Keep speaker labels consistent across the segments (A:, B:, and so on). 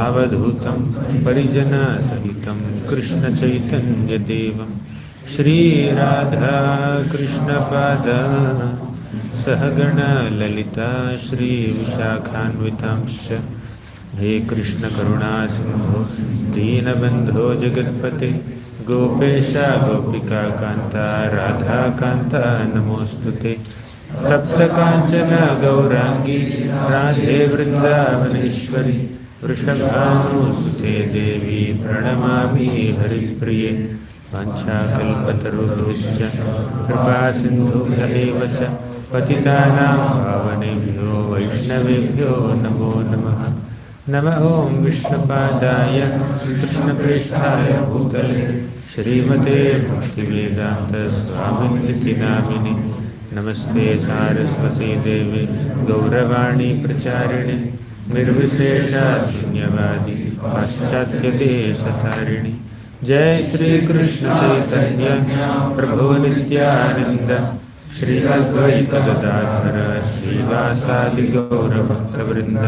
A: सावधूतं परिजनसहितं कृष्णचैतन्यदेवं श्रीराधा कृष्णपाद सहगणललिता श्रीविशाखान्वितांश्च हे कृष्ण करुणा सिंधो दीनबंधो जगत्पते गोपेश गोपिका कांता राधा कांता नमोस्तुते तप्त कांचन गौरांगी राधे वृंदावनेश्वरी वृषभानुसुते देवी प्रणमामि हरिप्रिये वाञ्छाकल्पतरुभ्यश्च कृपा सिन्धुभ्येव च पतितानां पावनेभ्यो वैष्णवेभ्यो नमो नमः। नमः ओं विष्णुपादाय कृष्णप्रेष्ठाय भूतले श्रीमते भक्तिवेदांत स्वामिनिति नामिने नमस्ते सारस्वती देवे गौरवाणी प्रचारिणे निर्विशेष शून्यवादी पाश्चात्यदेशतारिणी जय श्री कृष्ण चैतन्य प्रभु नित्यानंद श्री अद्वैत गदाधर श्रीवासादि गौरभक्तवृंद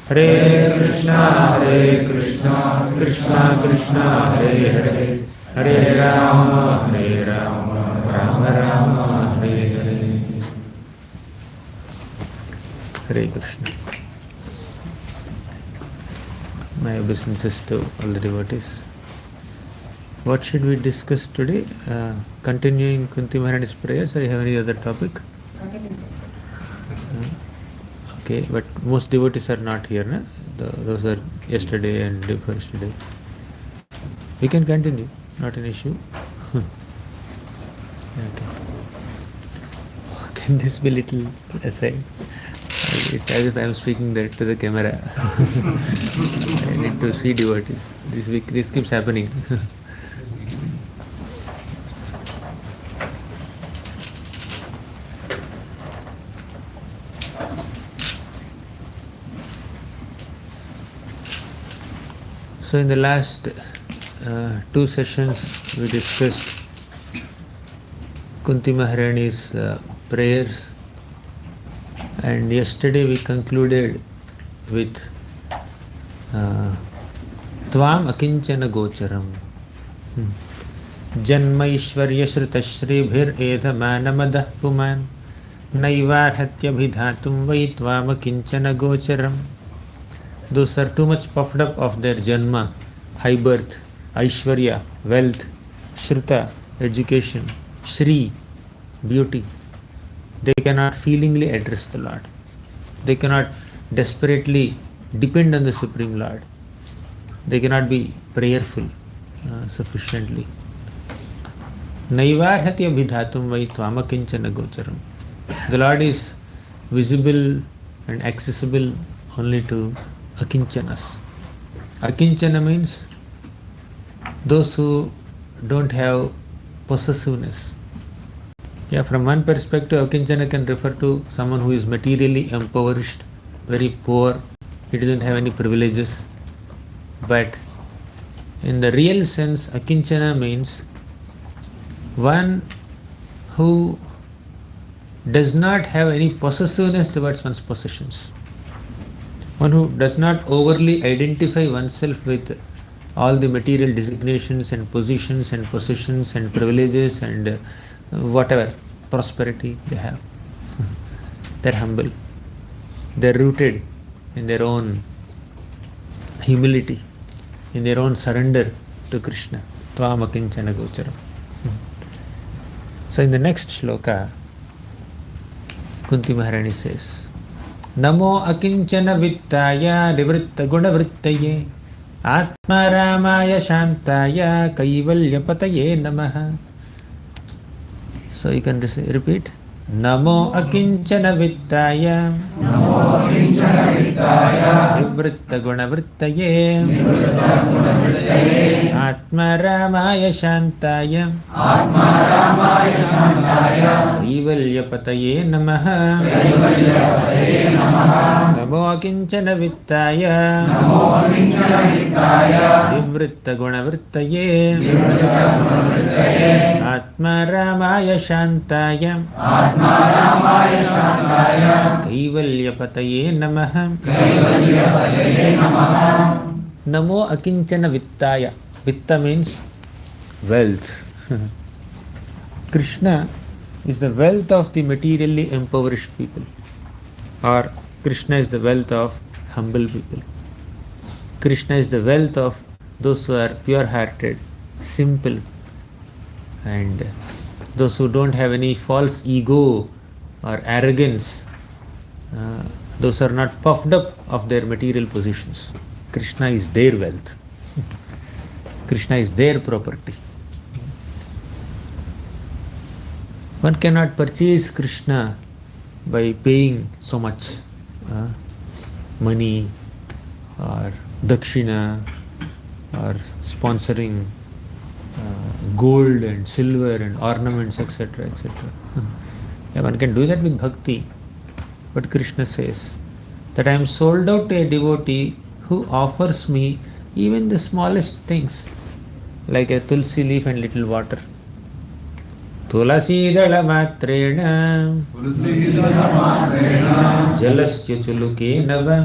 A: हरे कृष्णा कृष्णा कृष्णा हरे हरे हरे राम राम राम हरे हरे। हरे Krishna. My obeisances to all the devotees. What should we discuss today? Continuing Kunti Maharani's prayers, or you have any other topic? Okay, but most devotees are not here, na? Those are yesterday and day before yesterday. We can continue, not an issue. Okay. Can this be little aside? It's as if I am speaking there to the camera. I need to see devotees. This keeps happening. So in the last two sessions we discussed Kunti Maharani's prayers, and yesterday we concluded with Tvam Akinchana Gocharam Janmaishvarya Shrutashribhir Edhamanamadh Puman Naivarhatyabhidhatum Vai Tvam Akinchana Gocharam. Those are too much puffed up of their janma, high birth, Aishwarya, wealth, Shruta, education, Shri, beauty. They cannot feelingly address the Lord. They cannot desperately depend on the Supreme Lord. They cannot be prayerful sufficiently. Naivarhati abhidhatum vai tvamakinchana gocharam. The Lord is visible and accessible only to akinchanas. Akinchana means those who don't have possessiveness. Yeah, from one perspective, akinchana can refer to someone who is materially impoverished, very poor, he doesn't have any privileges. But in the real sense, akinchana means one who does not have any possessiveness towards one's possessions. One who does not overly identify oneself with all the material designations and positions and possessions and privileges and whatever prosperity they have. They're humble. They're rooted in their own humility, in their own surrender to Krishna. Tvam akinchana gocharam. So in the next shloka, Kunti Maharani says, Namo akinchana vittaya nivritta gunavrittaye Atma ramaya shantaya kaivalya pataye namaha. So you can repeat. Namo akinchana vittaya nivritta gunavrittaye Atma ramaya shantaya kaivalya pataye namaha. Namo akinchana vittaya nivritta gunavrittaye Atma ramaya shantaya kaivalya pataye namaha. Namo akinchana vittaya. Vitta means wealth. Krishna is the wealth of the materially impoverished people, or Krishna is the wealth of humble people. Krishna is the wealth of those who are pure-hearted, simple, and those who don't have any false ego or arrogance. Those are not puffed up of their material positions. Krishna is their wealth. Krishna is their property. One cannot purchase Krishna by paying so much money or dakshina or sponsoring gold and silver and ornaments, etc., etc. Yeah, one can do that with bhakti. But Krishna says that I am sold out to a devotee who offers me even the smallest things, like a tulsi leaf and little water. तुलसीदल मात्रेण जलस्य चुलुकेन वा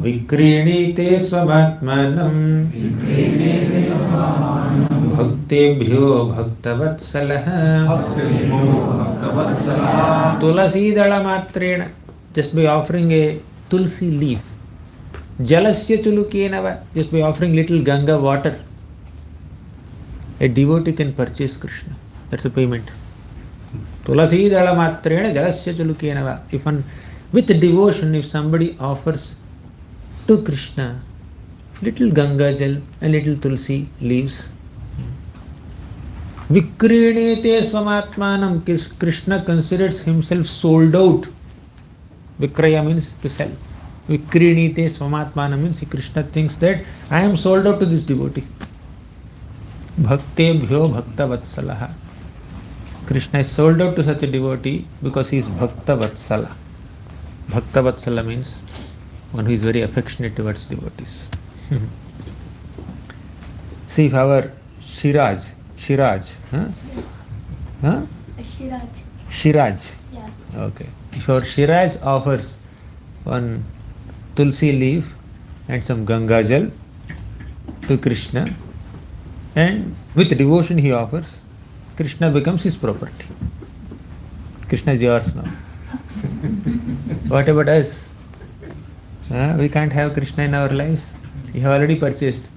A: विक्रीणीते स्वमात्मानं भक्तेभ्यो भक्तवत्सलः. तुलसीदल मात्रेण, just by offering a tulsi leaf. Jalasya chulukena va, just by offering little Ganga water. A devotee can purchase Krishna. That's a payment. Tulasi dala matrena jalasya chulukena va. If one, with devotion, if somebody offers to Krishna little Ganga jal and little tulsi leaves, vikrinete swamatmanam, Krishna considers himself sold out. Vikraya means to sell. Vikrinete swamatmanam means Krishna thinks that I am sold out to this devotee. Bhaktebhyo bhakta vatsalaha. Krishna is sold out to such a devotee because he is bhakta vatsala. Bhakta vatsala means one who is very affectionate towards devotees. See, if our Shiraj, huh? Shiraj.
B: Yeah.
A: Okay. If our Shiraj offers one tulsi leaf and some Ganga jal to Krishna, and with devotion he offers, Krishna becomes his property. Krishna is yours now. What about us? We can't have Krishna in our lives. We have already purchased.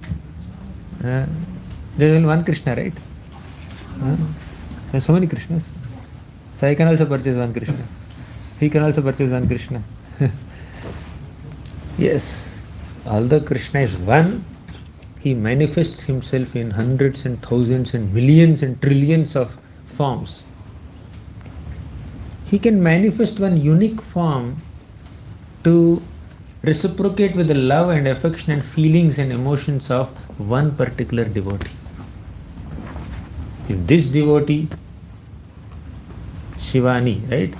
A: There is only one Krishna, right? There are so many Krishnas. So I can also purchase one Krishna. He can also purchase one Krishna. Yes, although Krishna is one, he manifests himself in hundreds and thousands and millions and trillions of forms. He can manifest one unique form to reciprocate with the love and affection and feelings and emotions of one particular devotee. If this devotee, Shivani, right?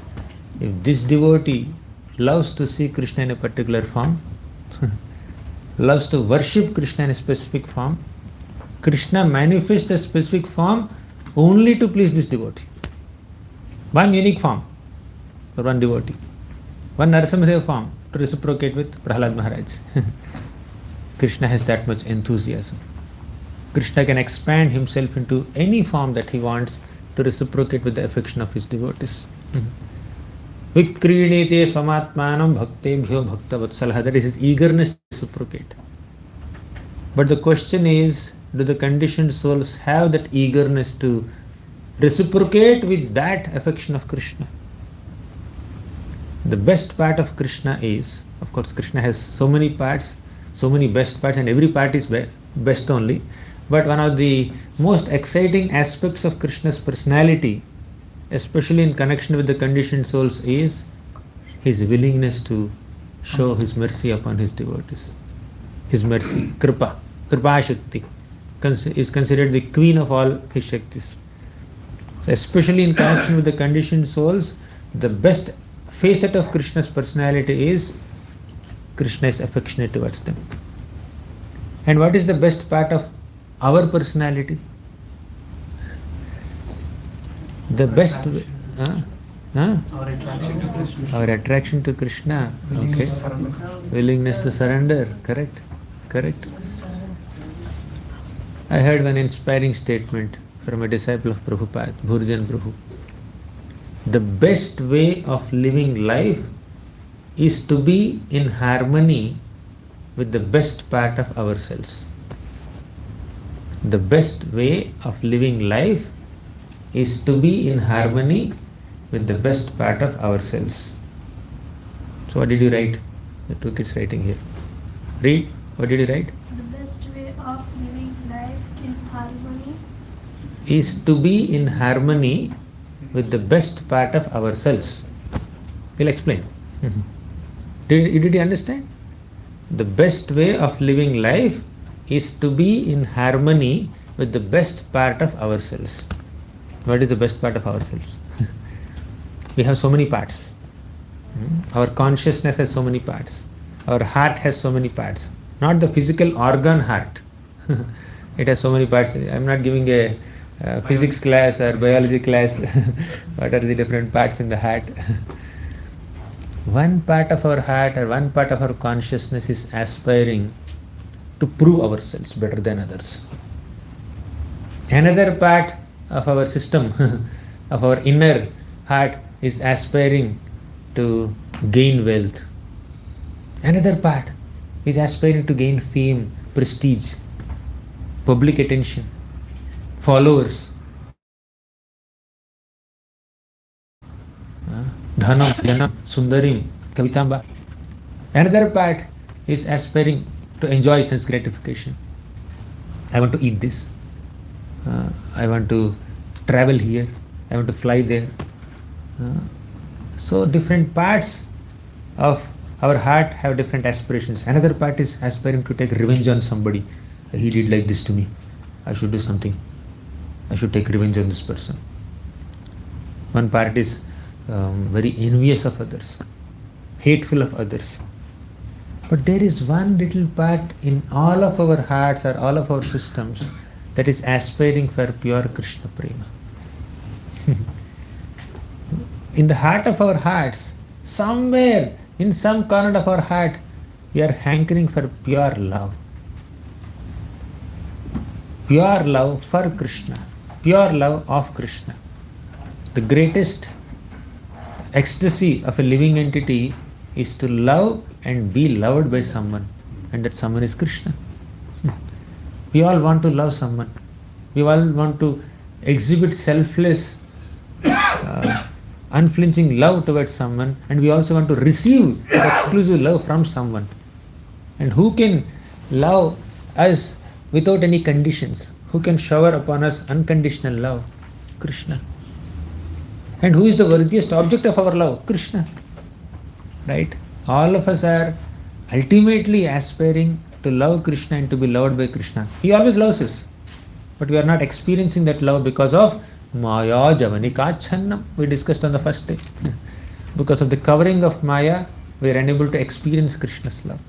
A: If this devotee loves to see Krishna in a particular form, loves to worship Krishna in a specific form, Krishna manifests a specific form only to please this devotee. One unique form for one devotee. One Narasimha form to reciprocate with Prahlad Maharaj. Krishna has that much enthusiasm. Krishna can expand himself into any form that he wants to reciprocate with the affection of his devotees. Vikrinete swamatmanam bhaktebhyo bhakta vatsalaha. That is his eagerness to reciprocate. But the question is, do the conditioned souls have that eagerness to reciprocate with that affection of Krishna? The best part of Krishna is, of course, Krishna has so many parts, so many best parts, and every part is best only. But one of the most exciting aspects of Krishna's personality, especially in connection with the conditioned souls, is his willingness to show his mercy upon his devotees. His mercy, Kripa Shakti, is considered the queen of all his Shaktis. So especially in connection with the conditioned souls, the best facet of Krishna's personality is Krishna is affectionate towards them. And what is the best part of our personality? The best, Huh?
B: Our attraction to Krishna.
A: Our attraction to Krishna. Okay. Willingness to surrender. Correct. Correct. I heard one inspiring statement from a disciple of Prabhupada, Bhurjan Prabhu. The best way of living life is to be in harmony with the best part of ourselves. The best way of living life is to be in harmony with the best part of ourselves. So what did you write? The two kids writing here. Read. What did you write?
C: The best way of living life in harmony
A: Is to be in harmony with the best part of ourselves. We'll explain. Did you understand? The best way of living life is to be in harmony with the best part of ourselves. What is the best part of ourselves? We have so many parts. Our consciousness has so many parts. Our heart has so many parts. Not the physical organ heart. It has so many parts. I'm not giving a physics class or biology class. What are the different parts in the heart? One part of our heart or one part of our consciousness is aspiring to prove ourselves better than others. Another part of our system, of our inner heart, is aspiring to gain wealth. Another part is aspiring to gain fame, prestige, public attention, followers, dhanam, janam, sundarim, kavitamba. Another part is aspiring to enjoy sense gratification. I want to eat this. I want to travel here. I want to fly there. So different parts of our heart have different aspirations. Another part is aspiring to take revenge on somebody. He did like this to me. I should do something. I should take revenge on this person. One part is very envious of others, hateful of others. But there is one little part in all of our hearts or all of our systems that is aspiring for pure Krishna Prema. In the heart of our hearts, somewhere in some corner of our heart, we are hankering for pure love. Pure love for Krishna. Pure love of Krishna. The greatest ecstasy of a living entity is to love and be loved by someone, and that someone is Krishna. We all want to love someone. We all want to exhibit selfless, unflinching love towards someone, and we also want to receive exclusive love from someone. And who can love us without any conditions? Who can shower upon us unconditional love? Krishna. And who is the worthiest object of our love? Krishna. Right? All of us are ultimately aspiring to love Krishna and to be loved by Krishna. He always loves us. But we are not experiencing that love because of Maya Javanikachannam. We discussed on the first day. Because of the covering of Maya, we are unable to experience Krishna's love.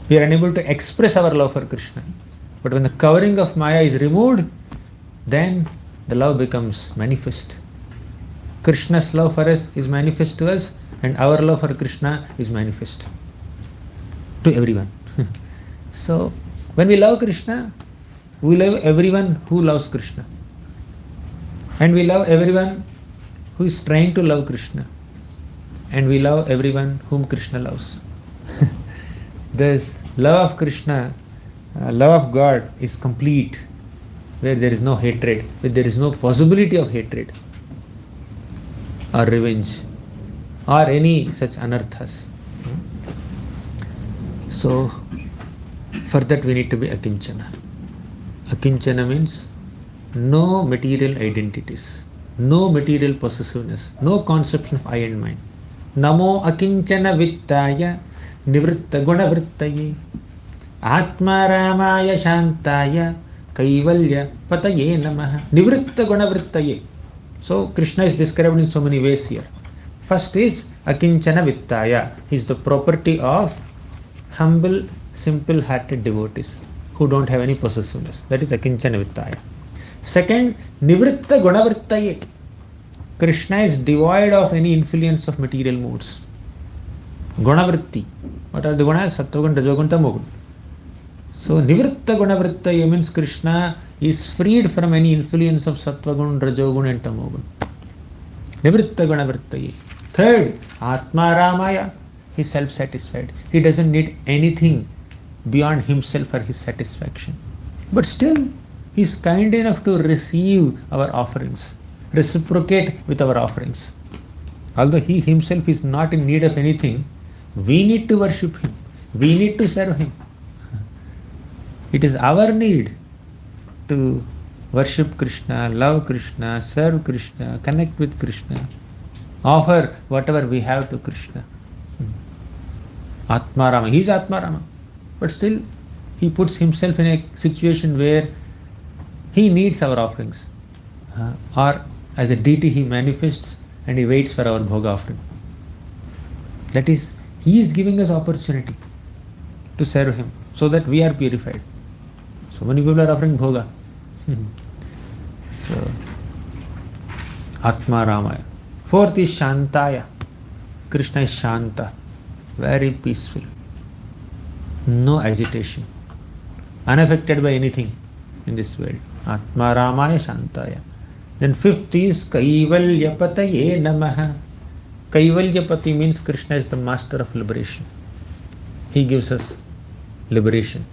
A: We are unable to express our love for Krishna. But when the covering of Maya is removed, then the love becomes manifest. Krishna's love for us is manifest to us, and our love for Krishna is manifest to everyone. So, when we love Krishna, we love everyone who loves Krishna. And we love everyone who is trying to love Krishna. And we love everyone whom Krishna loves. This love of Krishna, love of God is complete, where there is no hatred, where there is no possibility of hatred or revenge or any such anarthas. So, for that we need to be akinchana. Akinchana means no material identities, no material possessiveness, no conception of I and mine. Namo akinchana vittaya nivritta guna vrittaye atma ramaya shantaya kaivalya pataye namaha. Nivritta guna vrittaye. So Krishna is described in so many ways here. First is akinchana vittaya. He is the property of humble, simple-hearted devotees who don't have any possessiveness. That is akinchana vittaya. Second, nivritta gunavrittaye. Krishna is devoid of any influence of material moods. Gunavritti. What are the gunas? Sattvagun, Rajogun, Tamogun. So Nivritta Gunavritta means Krishna is freed from any influence of Sattvagun, Rajogun and Tamogun. Nivritta Gunavritta. Third, Atma Ramaya. He is self-satisfied. He doesn't need anything beyond himself for his satisfaction. But still, he is kind enough to receive our offerings, reciprocate with our offerings. Although he himself is not in need of anything, we need to worship him. We need to serve him. It is our need to worship Krishna, love Krishna, serve Krishna, connect with Krishna, offer whatever we have to Krishna. Atmarama, he is Atmarama. But still, he puts himself in a situation where he needs our offerings. Or as a deity, he manifests and he waits for our bhoga offering. That is, he is giving us opportunity to serve him so that we are purified. So many people are offering bhoga. So, Atma Ramaya. Fourth is Shantaya. Krishna is Shanta, very peaceful, no agitation, unaffected by anything in this world. Atma Ramaya Shantaya. Then fifth is Kaivalyapataye Namaha. Kaivalyapati means Krishna is the master of liberation. He gives us liberation.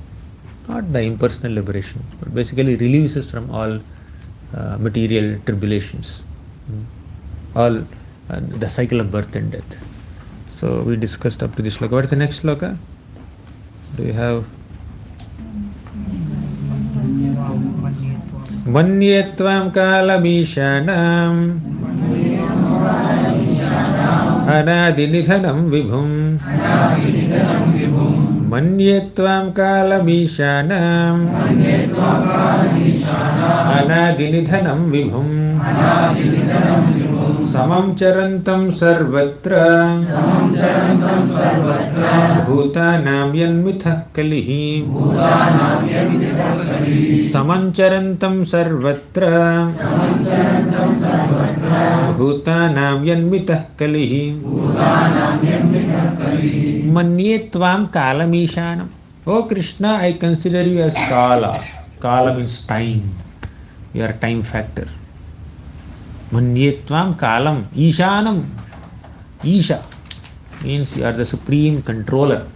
A: Not the impersonal liberation, but basically relieves us from all material tribulations, all the cycle of birth and death. So we discussed up to this sloka. What is the next sloka? Do you have? Manyetvam kalamīshanam anādinidhanam vibhum. Manyetvam kalamīshanam anādinidhanam vibhum. Samam charantam sarvatra bhutanam yanmithah kalihi. Samam charantam sarvatra bhutanam yanmithah kalihi. Manye tvam kalamīshanam. Oh Krishna, I consider you as Kala. Kala means time. You are a time factor. Manyetvam kalam ishanam. Isha means you are the supreme controller,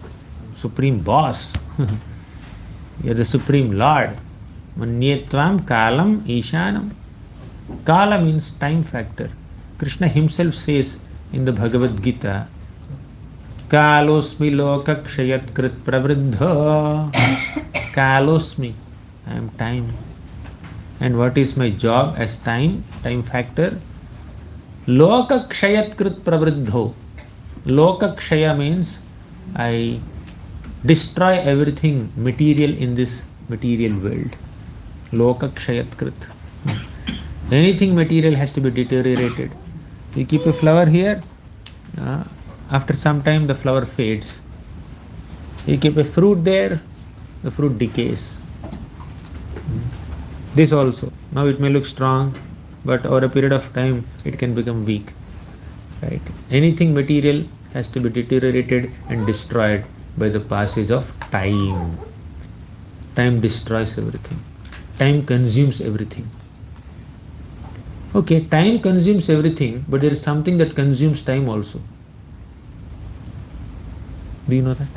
A: supreme boss. You are the supreme lord. Manyetvam kalam ishanam. Kala means time factor. Krishna himself says in the Bhagavad Gita, Kalosmi lokakshayat krit pravriddha. Kalosmi, I am time. And what is my job as time factor? Lokakshayat krit pravriddho. Lokakshaya means I destroy everything material in this material world. Lokakshayat krit. Anything material has to be deteriorated. You keep a flower here, after some time the flower fades. You keep a fruit there, the fruit decays. This also, now it may look strong, but over a period of time it can become weak. Right? Anything material has to be deteriorated and destroyed by the passage of time. Time destroys everything. Time consumes everything. Okay, time consumes everything, but there is something that consumes time also. Do you know that?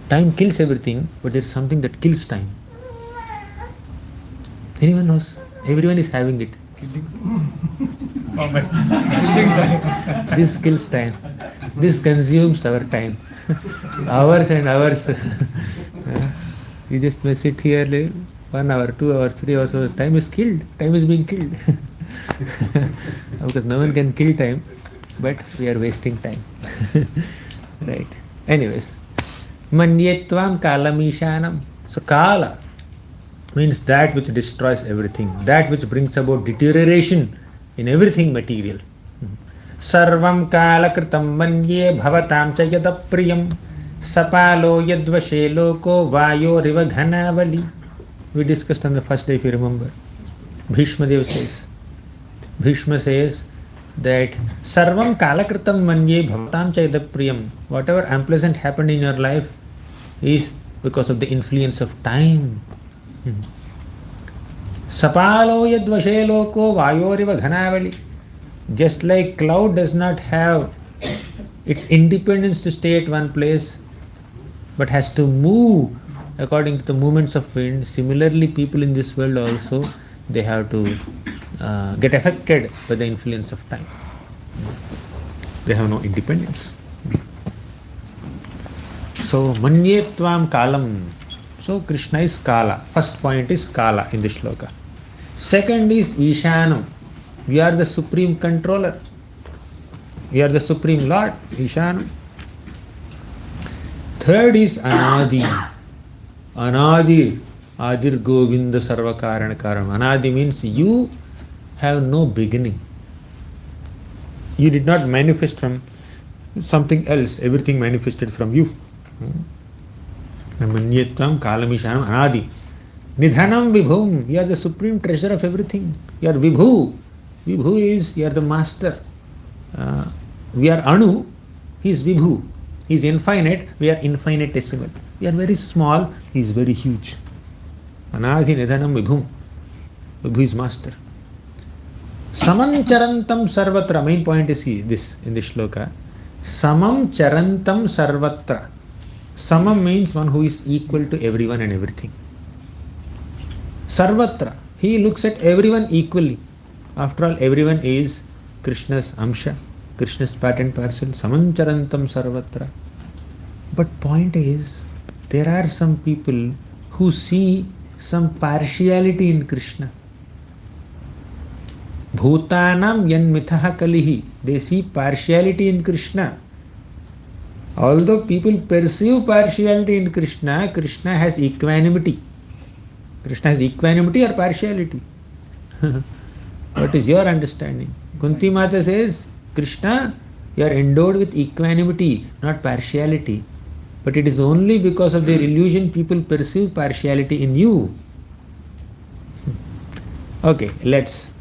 A: Time kills everything, but there is something that kills time. Anyone knows? Everyone is having it. This kills time. This consumes our time. Hours and hours. You just may sit here 1 hour, 2 hours, 3 hours. So time is killed. Time is being killed. Because no one can kill time, but we are wasting time. Right. Anyways. Manyetvam kalamīshanam. So kala means that which destroys everything, that which brings about deterioration in everything material. Sarvam kala kritam manye bhavatam cha yadapriyam sapalo yadvashe loko vayo riva ghanavali. We discussed on the first day, if you remember. Bhishma Dev says, Bhishma says that Sarvam Kalakritam Manye Bhavatam Chaita Priyam. Whatever unpleasant happened in your life is because of the influence of time. Sapalo yadvashe loko vayoriva ghanavali. Just like cloud does not have its independence to stay at one place, but has to move according to the movements of wind, similarly people in this world also, they have to get affected by the influence of time. They have no independence. So, manye tvam kalam. So, Krishna is Kala. First point is Kala in this shloka. Second is Ishanam. We are the supreme controller. We are the supreme Lord, Ishanam. Third is Anadi. Anadi, Adir Govinda Sarva Karana Karam. Anadi means you have no beginning. You did not manifest from something else. Everything manifested from you. Manyetvam Kalamishanam Anadi. Nidhanam Vibhum. You are the supreme treasure of everything. You are Vibhu. Vibhu is, you are the master. We are Anu. He is Vibhu. He is infinite. We are infinitesimal. We are very small. He is very huge. Anadi Nidhanam Vibhum. Vibhu is master. Samam charantam sarvatra. Main point is this in this shloka. Samam charantam sarvatra. Samam means one who is equal to everyone and everything. Sarvatra. He looks at everyone equally. After all, everyone is Krishna's Amsha, Krishna's part and parcel. Samam charantam sarvatra. But point is, there are some people who see some partiality in Krishna. Bhutanam yan mithaha kalihi. They see partiality in Krishna. Although people perceive partiality in Krishna, Krishna has equanimity. Krishna has equanimity or partiality? What is your understanding? Kunti Mata says, Krishna, you are endowed with equanimity, not partiality. But it is only because of their illusion people perceive partiality in you. Okay, let's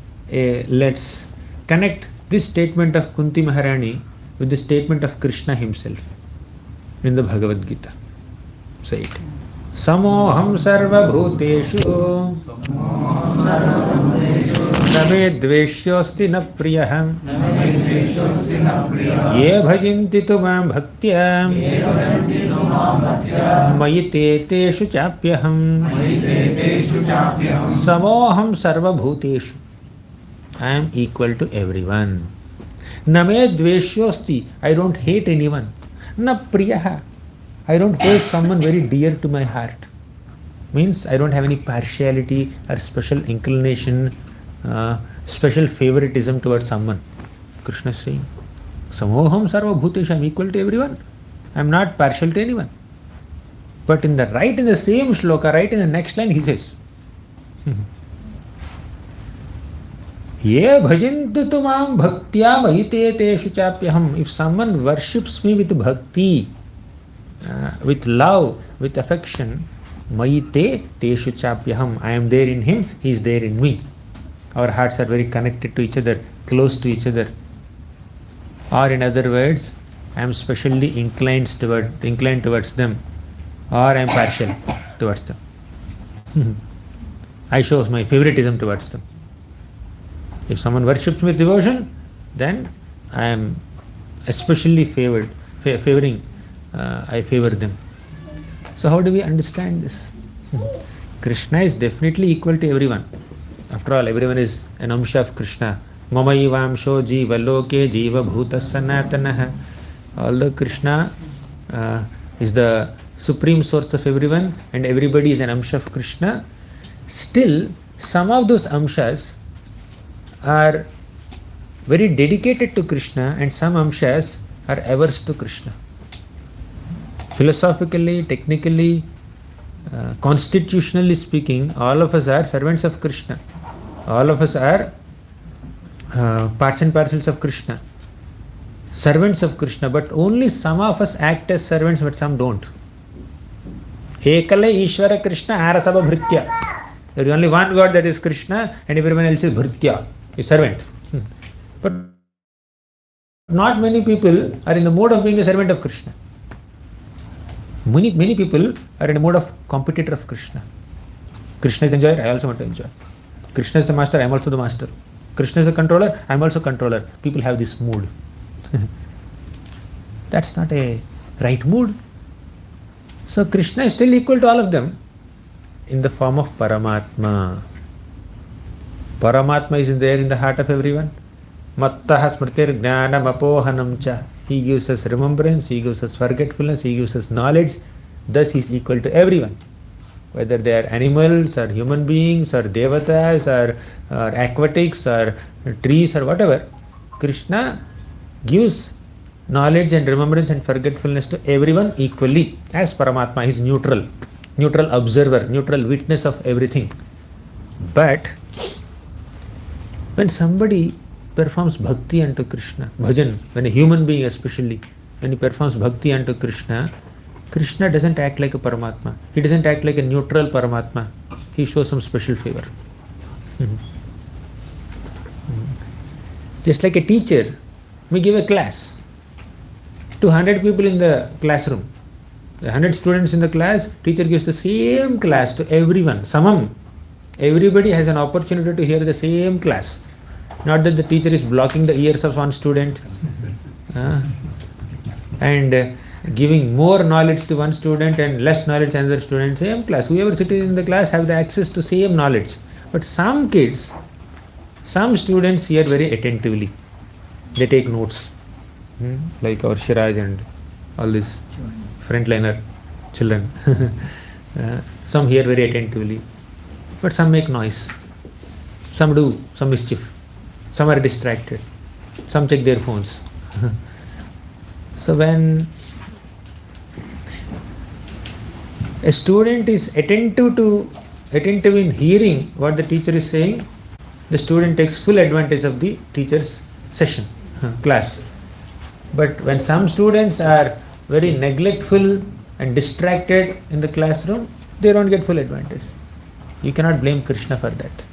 A: connect this statement of Kunti Maharani with the statement of Krishna himself in the Bhagavad Gita. Say it. Samoham sarva bhuteshu name dveshyosti na priyaham ye bhajanti tumam bhaktya mayite teshu chapyaham samoham sarva bhuteshu. I am equal to everyone. Name dveshyosti. I don't hate anyone. Na priyaha. I don't hold someone very dear to my heart. Means I don't have any partiality or special inclination, special favoritism towards someone. Krishna is saying, Samoham sarva bhuteshu, I am equal to everyone. I am not partial to anyone. But in the same shloka, right in the next line, he says, Ye bhajantu tumam bhaktya mahite teshu chapyaham. If someone worships me with bhakti, with love, with affection, mayite teshu chapyaham. I am there in him, he is there in me. Our hearts are very connected to each other, close to each other. Or in other words, I am specially inclined towards them, or I am partial towards them. I show my favoritism towards them. If someone worships me with devotion, then I am especially favoring. I favor them. So how do we understand this? Krishna is definitely equal to everyone. After all, everyone is an amsha of Krishna. Mamayivamsho jiva loke jiva bhuta sanatanaha. Although Krishna is the supreme source of everyone and everybody is an amsha of Krishna, still some of those amshas are very dedicated to Krishna and some amshas are averse to Krishna. Philosophically, technically, constitutionally speaking, all of us are servants of Krishna. All of us are parts and parcels of Krishna, servants of Krishna, but only some of us act as servants, but some don't. Ekale Ishvara Krishna Arasava Bhritya. There is only one God, that is Krishna, and everyone else is Bhritya, is servant. But not many people are in the mode of being a servant of Krishna. Many people are in a mode of competitor of Krishna. Krishna is the enjoyer, I also want to enjoy. Krishna is the master, I am also the master. Krishna is the controller, I am also controller. People have this mood. That's not a right mood. So Krishna is still equal to all of them in the form of Paramatma. Paramatma is there in the heart of everyone. Mattaha smritir jnanam apohanam cha. He gives us remembrance, he gives us forgetfulness, he gives us knowledge. Thus he is equal to everyone. Whether they are animals or human beings or devatas or aquatics or trees or whatever, Krishna gives knowledge and remembrance and forgetfulness to everyone equally. As Paramatma, he is neutral observer, neutral witness of everything. But when somebody performs bhakti unto Krishna, bhajan, when a human being especially, when he performs bhakti unto Krishna, Krishna doesn't act like a Paramatma. He doesn't act like a neutral Paramatma. He shows some special favor. Just like a teacher, we give a class to 100 people in the classroom. 100 students in the class, teacher gives the same class to everyone. Samam. Everybody has an opportunity to hear the same class. Not that the teacher is blocking the ears of one student and giving more knowledge to one student and less knowledge to another student. Same class. Whoever sitting in the class have the access to same knowledge. But some kids, some students hear very attentively. They take notes. Like our Shiraj and all these frontliner children. Some hear very attentively. But some make noise. Some do some mischief. Some are distracted. Some check their phones. So when a student is attentive in hearing what the teacher is saying, the student takes full advantage of the teacher's session, class. But when some students are very neglectful and distracted in the classroom, they don't get full advantage. You cannot blame Krishna for that.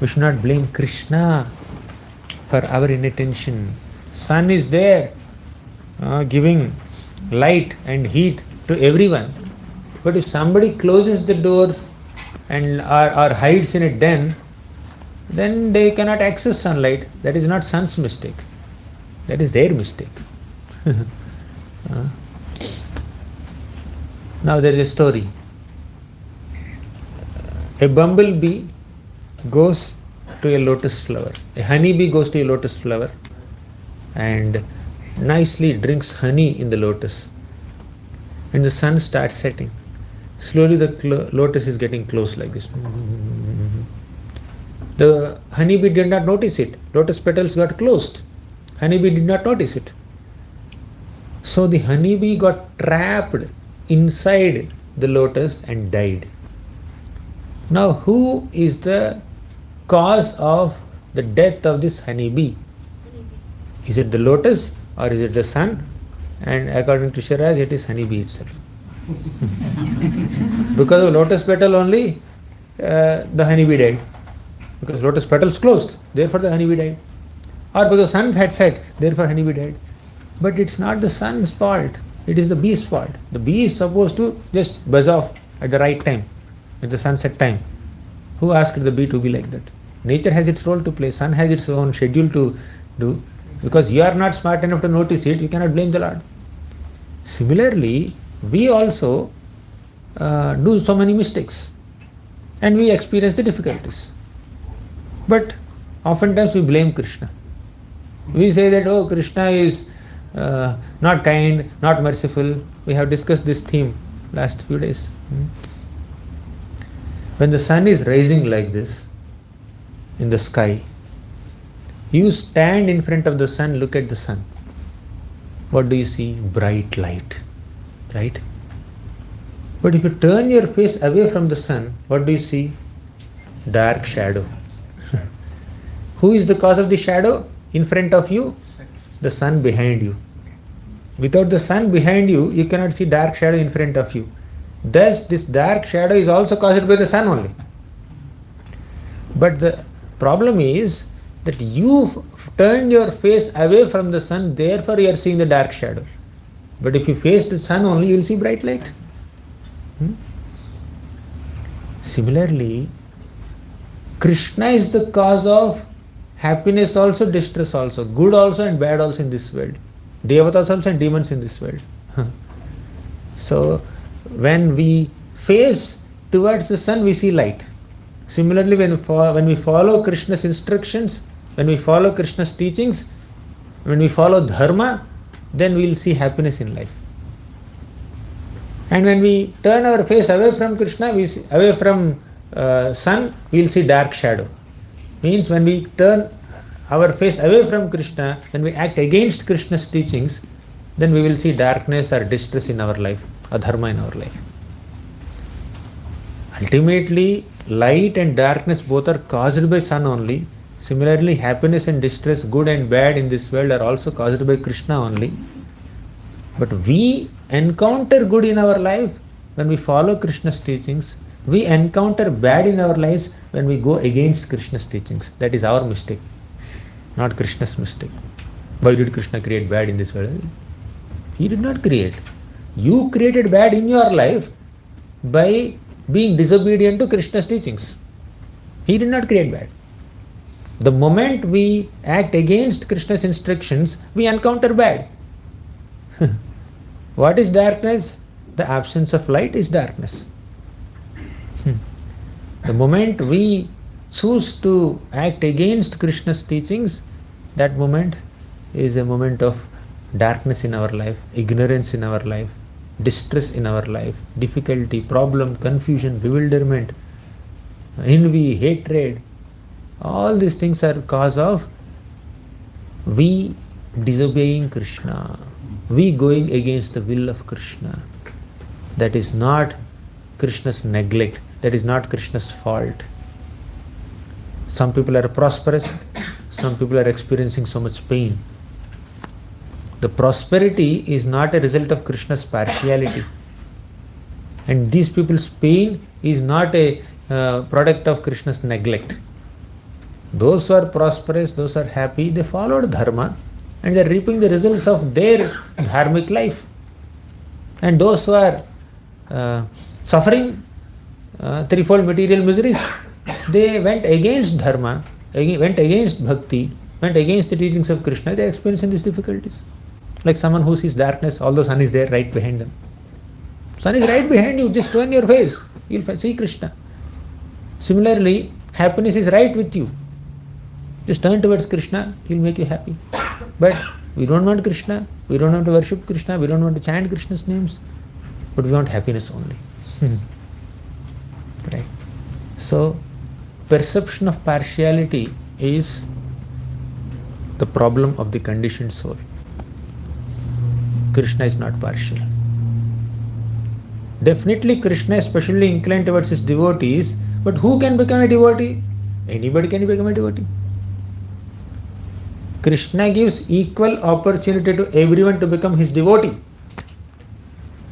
A: We should not blame Krishna for our inattention. Sun is there, giving light and heat to everyone. But if somebody closes the doors and or hides in a den, then they cannot access sunlight. That is not sun's mistake. That is their mistake. Now there is a story. A bumblebee goes to a lotus flower. A honeybee goes to a lotus flower and nicely drinks honey in the lotus. When the sun starts setting, slowly the lotus is getting closed like this. The honeybee did not notice it. Lotus petals got closed. Honeybee did not notice it. So the honeybee got trapped inside the lotus and died. Now who is the cause of the death of this honeybee? Is it the lotus or is it the sun? And according to Shiraj, it is honeybee itself. Because of lotus petal only, the honeybee died. Because lotus petals closed, therefore the honeybee died. Or because sun had set, therefore honeybee died. But it's not the sun's fault, it is the bee's fault. The bee is supposed to just buzz off at the right time, at the sunset time. Who asked the bee to be like that? Nature has its role to play, sun has its own schedule to do. Because you are not smart enough to notice it, you cannot blame the Lord. Similarly, we also do so many mistakes and we experience the difficulties. But oftentimes we blame Krishna. We say that, oh, Krishna is not kind, not merciful. We have discussed this theme last few days. When the sun is rising like this in the sky, you stand in front of the sun, look at the sun. What do you see? Bright light, right? But if you turn your face away from the sun, what do you see? Dark shadow. Who is the cause of the shadow in front of you? The sun behind you. Without the sun behind you, you cannot see dark shadow in front of you. Thus, this dark shadow is also caused by the sun only. But the problem is, that you turned your face away from the sun, therefore you are seeing the dark shadow. But if you face the sun only, you will see bright light. Similarly, Krishna is the cause of happiness also, distress also, good also and bad also in this world. Devatas also and demons in this world. So, when we face towards the sun, we see light. Similarly, when we follow Krishna's instructions, when we follow Krishna's teachings, when we follow dharma, then we will see happiness in life. And when we turn our face away from Krishna, away from sun, we will see dark shadow. Means when we turn our face away from Krishna, when we act against Krishna's teachings, then we will see darkness or distress in our life, adharma in our life. Ultimately, light and darkness both are caused by sun only. Similarly, happiness and distress, good and bad in this world are also caused by Krishna only. But we encounter good in our life when we follow Krishna's teachings. We encounter bad in our lives when we go against Krishna's teachings. That is our mistake, not Krishna's mistake. Why did Krishna create bad in this world? He did not create. You created bad in your life by being disobedient to Krishna's teachings. He did not create bad. The moment we act against Krishna's instructions, we encounter bad. What is darkness? The absence of light is darkness. The moment we choose to act against Krishna's teachings, that moment is a moment of darkness in our life, ignorance in our life, distress in our life, difficulty, problem, confusion, bewilderment, envy, hatred. All these things are cause of we disobeying Krishna, we going against the will of Krishna. That is not Krishna's neglect, that is not Krishna's fault. Some people are prosperous, some people are experiencing so much pain. The prosperity is not a result of Krishna's partiality. And these people's pain is not a product of Krishna's neglect. Those who are prosperous, those who are happy, they followed dharma and they are reaping the results of their dharmic life. And those who are suffering threefold material miseries, they went against dharma, went against bhakti, went against the teachings of Krishna, they are experiencing these difficulties. Like someone who sees darkness, although sun is there right behind them. Sun is right behind you, just turn your face, you will see Krishna. Similarly, happiness is right with you. Just turn towards Krishna, he will make you happy. But we don't want Krishna, we don't want to worship Krishna, we don't want to chant Krishna's names, but we want happiness only. Right? So, perception of partiality is the problem of the conditioned soul. Krishna is not partial. Definitely Krishna is specially inclined towards his devotees, but who can become a devotee? Anybody can become a devotee. Krishna gives equal opportunity to everyone to become his devotee.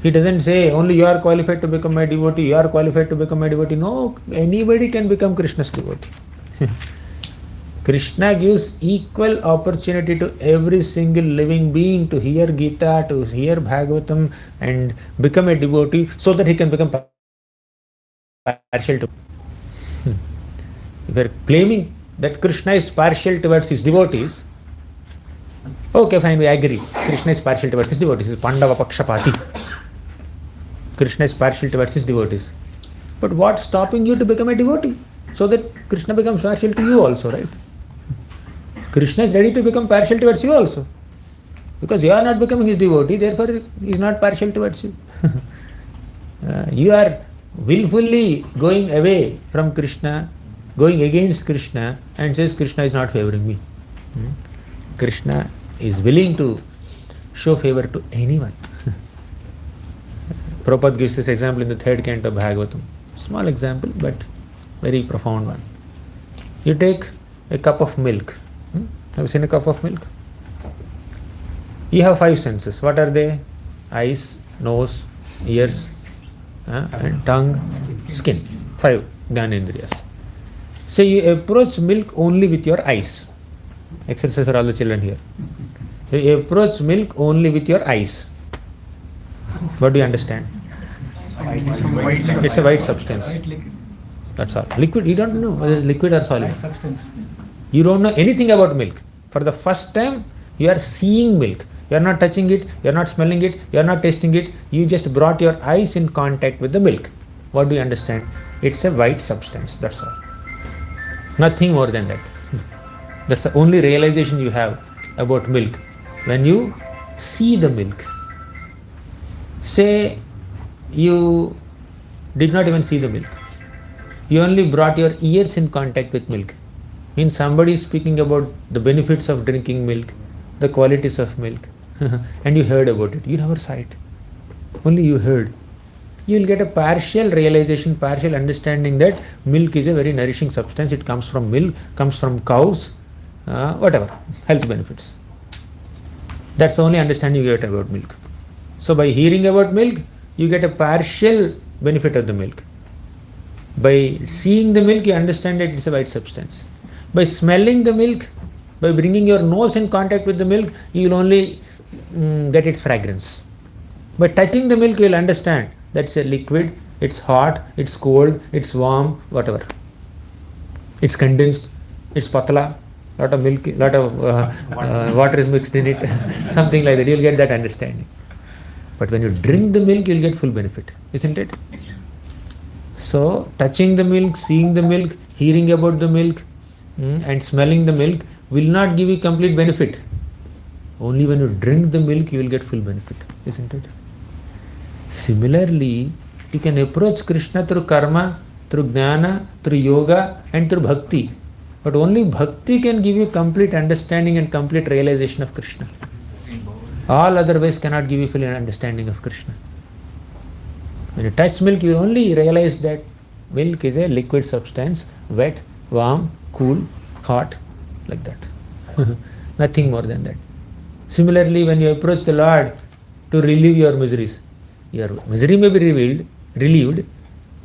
A: He doesn't say only you are qualified to become my devotee, you are qualified to become my devotee. No, anybody can become Krishna's devotee. Krishna gives equal opportunity to every single living being to hear Gita, to hear Bhagavatam and become a devotee so that he can become partial to. If you are claiming that Krishna is partial towards his devotees, okay, fine, we agree. Krishna is partial towards his devotees. He is Pandava Pakshapati. Krishna is partial towards his devotees. But what's stopping you to become a devotee? So that Krishna becomes partial to you also, right? Krishna is ready to become partial towards you also. Because you are not becoming his devotee, therefore he is not partial towards you. You are willfully going away from Krishna, going against Krishna and says Krishna is not favoring me. Krishna is willing to show favor to anyone. Prabhupada gives this example in the third canto of Bhagavatam. Small example, but very profound one. You take a cup of milk. Have you seen a cup of milk? You have 5 senses. What are they? Eyes, nose, ears, and tongue, skin. 5 Gyanendriyas. So you approach milk only with your eyes. Exercise for all the children here. You approach milk only with your eyes. What do you understand? It's a white substance. That's all. Liquid, you don't know whether it's liquid or solid. You don't know anything about milk. For the first time, you are seeing milk. You are not touching it, you are not smelling it, you are not tasting it. You just brought your eyes in contact with the milk. What do you understand? It's a white substance. That's all. Nothing more than that. That's the only realization you have about milk. When you see the milk, say you did not even see the milk. You only brought your ears in contact with milk. Means somebody is speaking about the benefits of drinking milk, the qualities of milk, and you heard about it. You never saw it. Only you heard. You will get a partial realization, partial understanding that milk is a very nourishing substance. It comes from milk, comes from cows, whatever, health benefits. That's the only understanding you get about milk. So by hearing about milk, you get a partial benefit of the milk. By seeing the milk, you understand that it's a white substance. By smelling the milk, by bringing your nose in contact with the milk, you will only get its fragrance. By touching the milk, you will understand that's a liquid, it's hot, it's cold, it's warm, whatever. It's condensed, it's patla, lot of milk, lot of water is mixed in it, something like that. You will get that understanding. But when you drink the milk, you will get full benefit, isn't it? So, touching the milk, seeing the milk, hearing about the milk, and smelling the milk will not give you complete benefit. Only when you drink the milk, you will get full benefit, isn't it? Similarly, you can approach Krishna through karma, through jnana, through yoga, and through bhakti. But only bhakti can give you complete understanding and complete realization of Krishna. All other ways cannot give you full understanding of Krishna. When you touch milk, you only realize that milk is a liquid substance, wet, warm, cool, hot, like that. Nothing more than that. Similarly, when you approach the Lord to relieve your miseries, your misery may be relieved,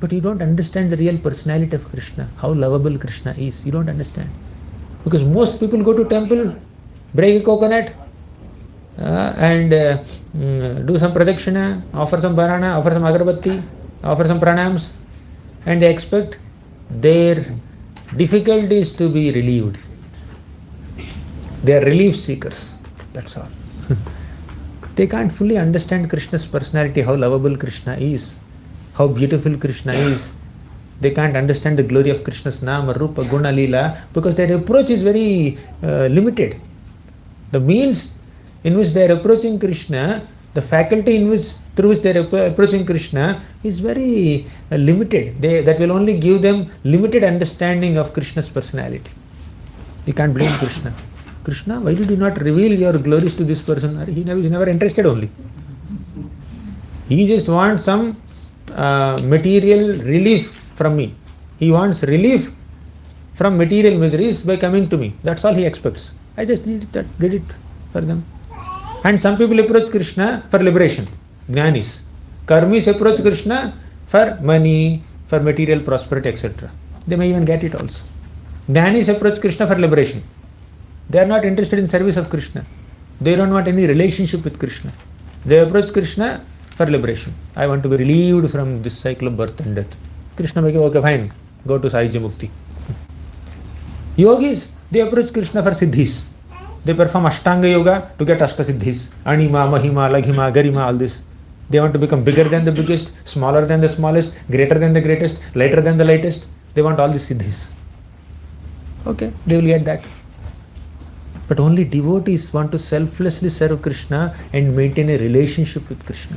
A: but you don't understand the real personality of Krishna, how lovable Krishna is. You don't understand. Because most people go to temple, break a coconut, and do some pradakshina, offer some banana, offer some agarbatti, offer some pranams, and they expect their difficulties to be relieved. They are relief seekers. That's all. They can't fully understand Krishna's personality, how lovable Krishna is, how beautiful Krishna is. They can't understand the glory of Krishna's Nama, Rupa, Guna, Leela, because their approach is very limited. The means in which they are approaching Krishna, the faculty through which they are approaching Krishna is very limited. That will only give them limited understanding of Krishna's personality. You can't blame Krishna. Krishna, why did you not reveal your glories to this person? He is never interested only. He just wants some material relief from me. He wants relief from material miseries by coming to me. That's all he expects. I just did it for them. And some people approach Krishna for liberation, jnanis. Karmis approach Krishna for money, for material prosperity, etc. They may even get it also. Jnanis approach Krishna for liberation. They are not interested in service of Krishna. They don't want any relationship with Krishna. They approach Krishna for liberation. I want to be relieved from this cycle of birth and death. Krishna may go, okay, fine, go to Sahaja Mukti. Yogis, they approach Krishna for siddhis. They perform Ashtanga Yoga to get Ashtasiddhis. Anima, Mahima, Laghima, Garima, all this. They want to become bigger than the biggest, smaller than the smallest, greater than the greatest, lighter than the lightest. They want all these siddhis. Okay, they will get that. But only devotees want to selflessly serve Krishna and maintain a relationship with Krishna.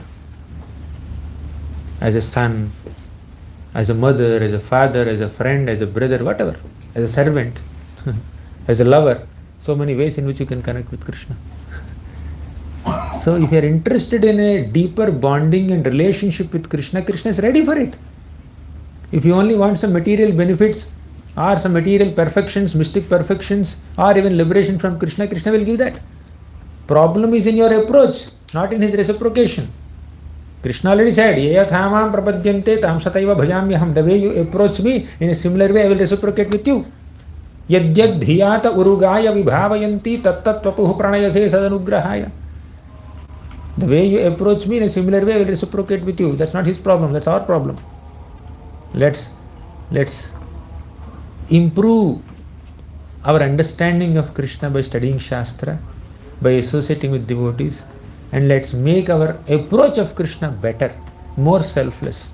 A: As a son, as a mother, as a father, as a friend, as a brother, whatever, as a servant, as a lover. So many ways in which you can connect with Krishna. So if you are interested in a deeper bonding and relationship with Krishna, Krishna is ready for it. If you only want some material benefits or some material perfections, mystic perfections, or even liberation from Krishna, Krishna will give that. Problem is in your approach, not in his reciprocation. Krishna already said, Yayathamam prapadyante tam sataiva bhajamyaham. The way you approach me, in a similar way I will reciprocate with you.
B: यद्यद् धियात उरुगाय विभावयन्ति तत्तत्वपुः प्रणयसे सदनुग्रहाय. The way you approach me in a similar way I will reciprocate with you. That's not his problem, that's our problem. Let's improve our understanding of Krishna by studying Shastra, by associating with devotees, and let's make our approach of Krishna better, more selfless,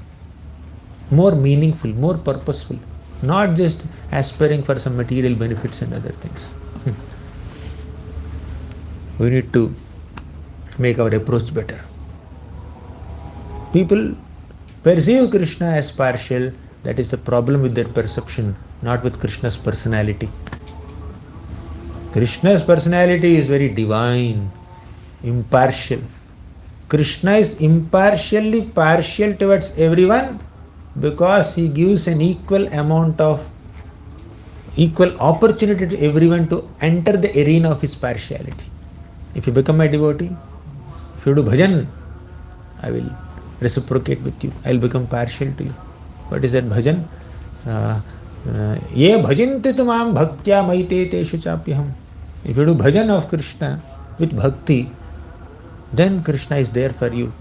B: more meaningful, more purposeful, not just aspiring for some material benefits and other things. We need to make our approach better. People perceive Krishna as partial. That is the problem with their perception, not with Krishna's personality. Krishna's personality is very divine, impartial. Krishna is impartially partial towards everyone because he gives an equal opportunity to everyone to enter the arena of his partiality. If you become my devotee, if you do bhajan, I will reciprocate with you. I will become partial to you. What is that bhajan? Ye bhajanti tumam bhaktya maite teshu chapyaham. If you do bhajan of Krishna with bhakti, then Krishna is there for you.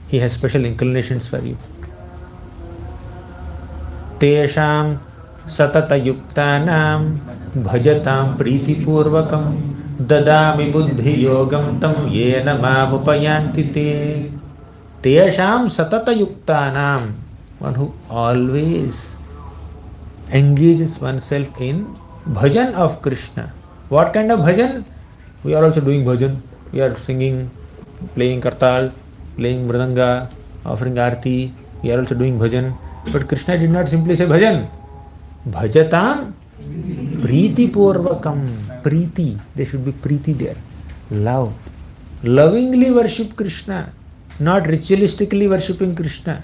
B: He has special inclinations for you. Tesham satata yuktanam bhajatam priti purvakam dadami buddhi yogam tam yena mamupayanti te. Tesham satata yuktanam, one who always engages oneself in bhajan of Krishna. What kind of bhajan? We are also doing bhajan. We are singing, playing kartal, playing mridanga, offering arti. We are also doing bhajan. But Krishna did not simply say bhajan. Bhajatam priti purvakam. Priti. There should be priti there. Love. Lovingly worship Krishna. Not ritualistically worshipping Krishna.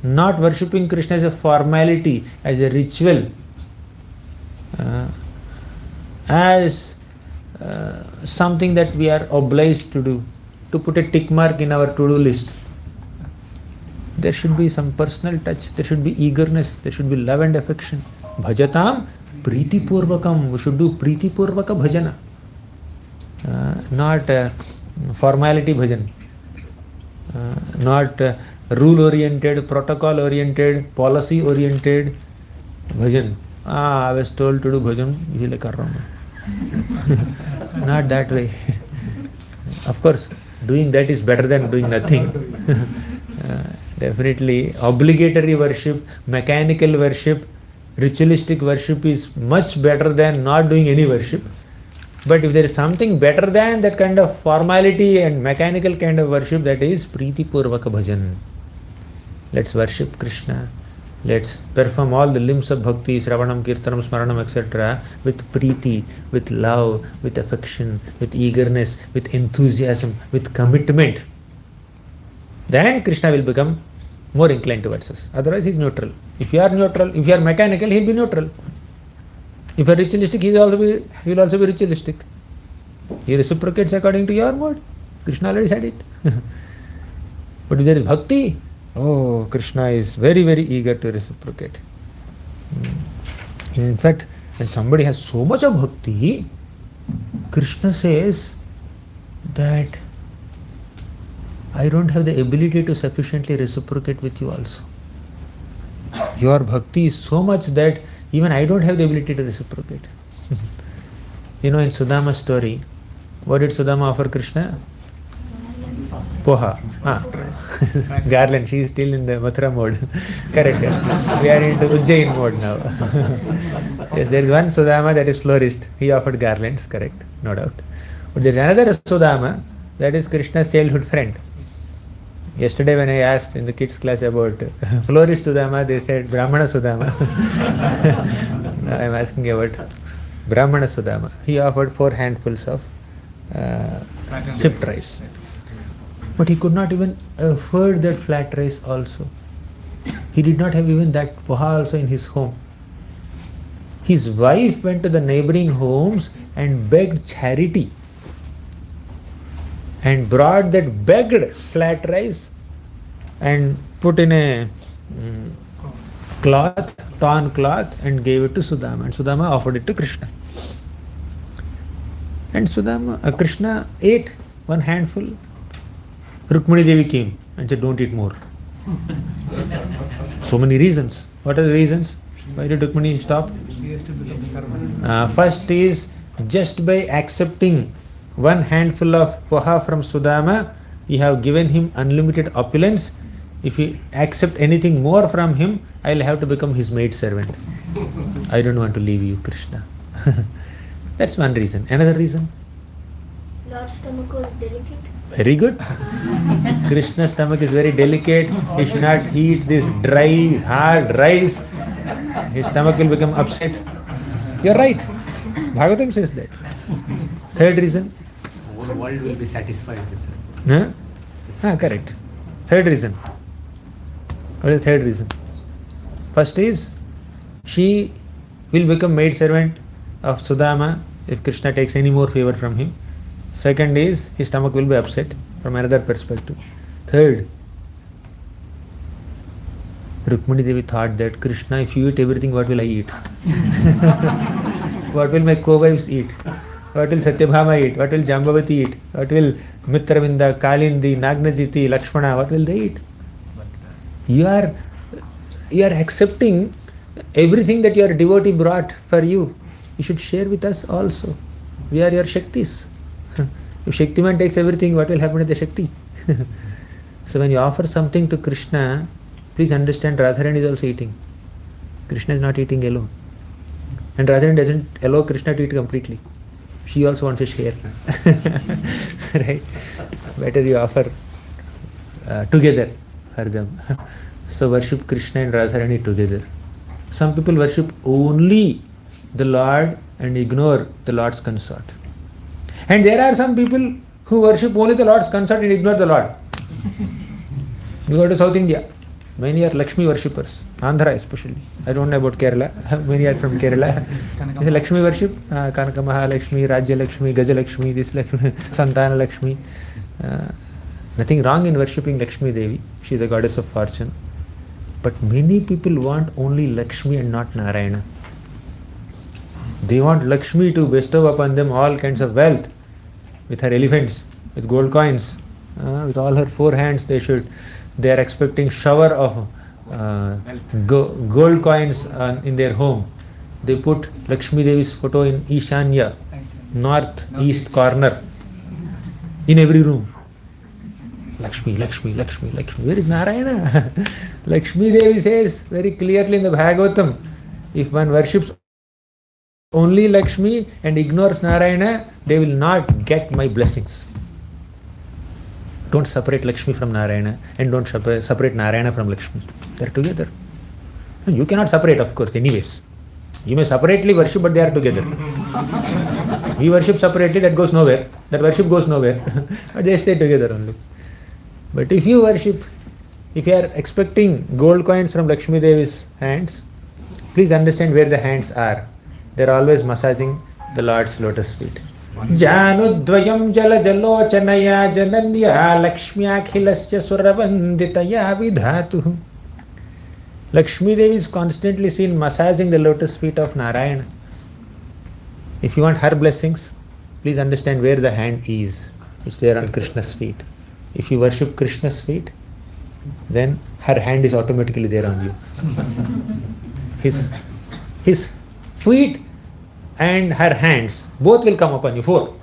B: Not worshipping Krishna as a formality, as a ritual. As something that we are obliged to do, to put a tick mark in our to-do list. There should be some personal touch, there should be eagerness, there should be love and affection. Bhajatam priti purvakam. We should do priti purvaka bhajana, not formality bhajan, not rule oriented, protocol oriented, policy oriented bhajan. I was told to do bhajan, isliye kar raha hu. Not that way. Of course, doing that is better than doing nothing. Definitely, obligatory worship, mechanical worship, ritualistic worship is much better than not doing any worship. But if there is something better than that kind of formality and mechanical kind of worship, that is Priti Purvaka Bhajan. Let's worship Krishna. Let's perform all the limbs of bhakti, Sravanam, Kirtanam, Smaranam, etc. with Priti, with love, with affection, with eagerness, with enthusiasm, with commitment. Then Krishna will become more inclined towards us. Otherwise he is neutral. If you are neutral, if you are mechanical, he will be neutral. If you are ritualistic, he will also be ritualistic. He reciprocates according to your mode. Krishna already said it. But if there is bhakti, oh, Krishna is very, very eager to reciprocate. In fact, when somebody has so much of bhakti, Krishna says that I don't have the ability to sufficiently reciprocate with you also. Your bhakti is so much that even I don't have the ability to reciprocate. In Sudama's story, what did Sudama offer Krishna? Poha. Garland. She is still in the Mathura mode. Correct. We are into Ujjain mode now. Yes, there is one Sudama that is florist. He offered garlands, correct, no doubt. But there is another Sudama that is Krishna's childhood friend. Yesterday when I asked in the kids class about florist Sudama, they said Brahmana Sudama. Now I am asking about Brahmana Sudama. He offered 4 handfuls of chipped rice. But he could not even afford that flat rice also. He did not have even that poha also in his home. His wife went to the neighboring homes and begged charity and brought that begged flat rice and put in a cloth, torn cloth, and gave it to Sudama, and Sudama offered it to Krishna. And Krishna ate one handful. Rukmini Devi came and said, "Don't eat more." So many reasons. What are the reasons? Why did Rukmini stop?
D: She has to become the servant.
B: First is, just by accepting one handful of poha from Sudama, you have given him unlimited opulence. If you accept anything more from him, I'll have to become his maid servant. I don't want to leave you, Krishna. That's one reason. Another reason?
C: Lord's stomach was delicate.
B: Very good. Krishna's stomach is very delicate. He should not eat this dry, hard rice. His stomach will become upset. You're right. Bhagavatam says that. Third reason?
D: The whole world will be satisfied with it.
B: Correct. Third reason. What is the third reason? First is, she will become maid servant of Sudama if Krishna takes any more favor from him. Second is, his stomach will be upset from another perspective. Third, Rukmini Devi thought that, Krishna, if you eat everything, what will I eat? What will my co-wives eat? What will Satyabhama eat? What will Jambavati eat? What will Mitravinda, Kalindi, Nagnajiti, Lakshmana, what will they eat? You are accepting everything that your devotee brought for you. You should share with us also. We are your Shaktis. If Shaktiman takes everything, what will happen to the Shakti? So when you offer something to Krishna, please understand Radharani is also eating. Krishna is not eating alone. And Radharani doesn't allow Krishna to eat completely. She also wants to share. Right? Better you offer together for them. So worship Krishna and Radharani together. Some people worship only the Lord and ignore the Lord's consort. And there are some people who worship only the Lord's consort and ignore the Lord. You go to South India, many are Lakshmi worshippers, Andhra especially. I don't know about Kerala, many are from Kerala. Lakshmi worship, Kanaka Mahalakshmi, Rajya Lakshmi, Gaja Lakshmi, this Lakshmi, Santana Lakshmi. Nothing wrong in worshipping Lakshmi Devi, she is the goddess of fortune. But many people want only Lakshmi and not Narayana. They want Lakshmi to bestow upon them all kinds of wealth, with her elephants, with gold coins, with all her four hands. They are expecting shower of gold coins in their home. They put Lakshmi Devi's photo in Ishanya, north-east corner, in every room. Lakshmi, Lakshmi, Lakshmi, Lakshmi. Where is Narayana? Lakshmi Devi says very clearly in the Bhagavatam, if one worships only Lakshmi and ignores Narayana, they will not get my blessings. Don't separate Lakshmi from Narayana and don't separate Narayana from Lakshmi. They are together. You cannot separate, of course, anyways. You may separately worship, but they are together. We worship separately, that goes nowhere. That worship goes nowhere. But they stay together only. But if you worship, if you are expecting gold coins from Lakshmi Devi's hands, please understand where the hands are. They are always massaging the Lord's lotus feet. Janudvayam jala jalochanaya jananya lakshmyakhilasya suravanditaya vidhatu. Lakshmi Devi is constantly seen massaging the lotus feet of Narayana. If you want her blessings, please understand where the hand is. It's there on Krishna's feet. If you worship Krishna's feet, then her hand is automatically there on you. His feet and her hands, both will come upon you. 4.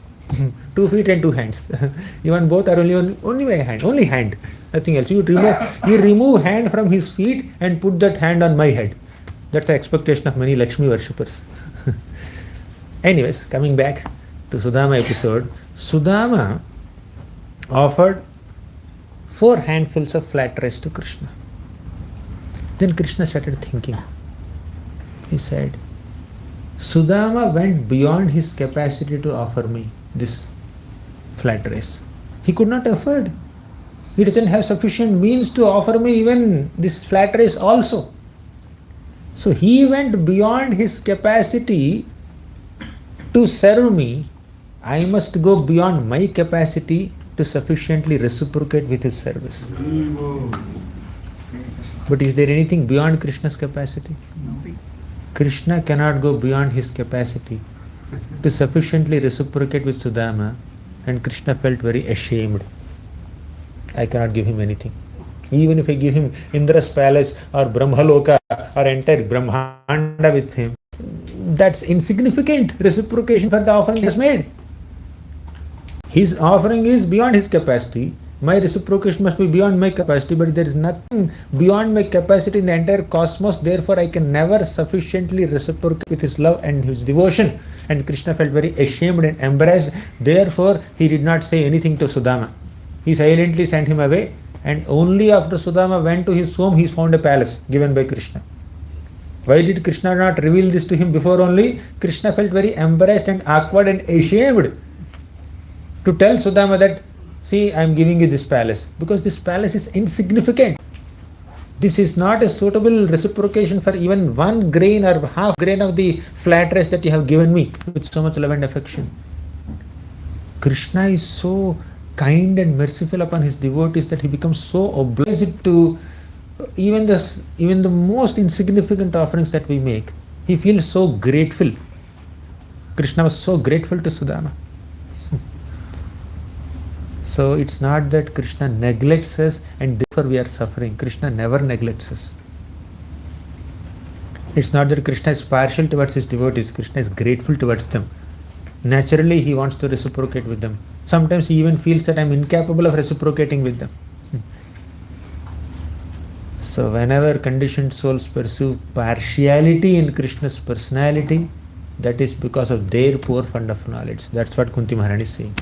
B: 2 feet and 2 hands. You want both or only my hand? Only hand. Nothing else. You remove hand from his feet and put that hand on my head. That's the expectation of many Lakshmi worshippers. Anyways, coming back to Sudama episode. Sudama offered 4 handfuls of flat rice to Krishna. Then Krishna started thinking. He said, Sudama went beyond his capacity to offer me this flat rice. He could not afford. He doesn't have sufficient means to offer me even this flat rice also. So he went beyond his capacity to serve me. I must go beyond my capacity to sufficiently reciprocate with his service. But is there anything beyond Krishna's capacity? Krishna cannot go beyond his capacity to sufficiently reciprocate with Sudama, and Krishna felt very ashamed. I cannot give him anything. Even if I give him Indra's palace or Brahmaloka or entire Brahmanda with him, that's insignificant reciprocation for the offering he has made. His offering is beyond his capacity. My reciprocation must be beyond my capacity, but there is nothing beyond my capacity in the entire cosmos. Therefore, I can never sufficiently reciprocate with his love and his devotion. And Krishna felt very ashamed and embarrassed. Therefore, he did not say anything to Sudama. He silently sent him away, and only after Sudama went to his home, he found a palace given by Krishna. Why did Krishna not reveal this to him before only? Krishna felt very embarrassed and awkward and ashamed to tell Sudama that, see, I am giving you this palace, because this palace is insignificant. This is not a suitable reciprocation for even 1 grain or half grain of the flat rice that you have given me with so much love and affection. Krishna is so kind and merciful upon his devotees that he becomes so obliged to even the most insignificant offerings that we make. He feels so grateful. Krishna was so grateful to Sudama. So it's not that Krishna neglects us and therefore we are suffering. Krishna never neglects us. It's not that Krishna is partial towards his devotees. Krishna is grateful towards them. Naturally, he wants to reciprocate with them. Sometimes he even feels that I am incapable of reciprocating with them. So whenever conditioned souls pursue partiality in Krishna's personality, that is because of their poor fund of knowledge. That's what Kunti Maharani is saying.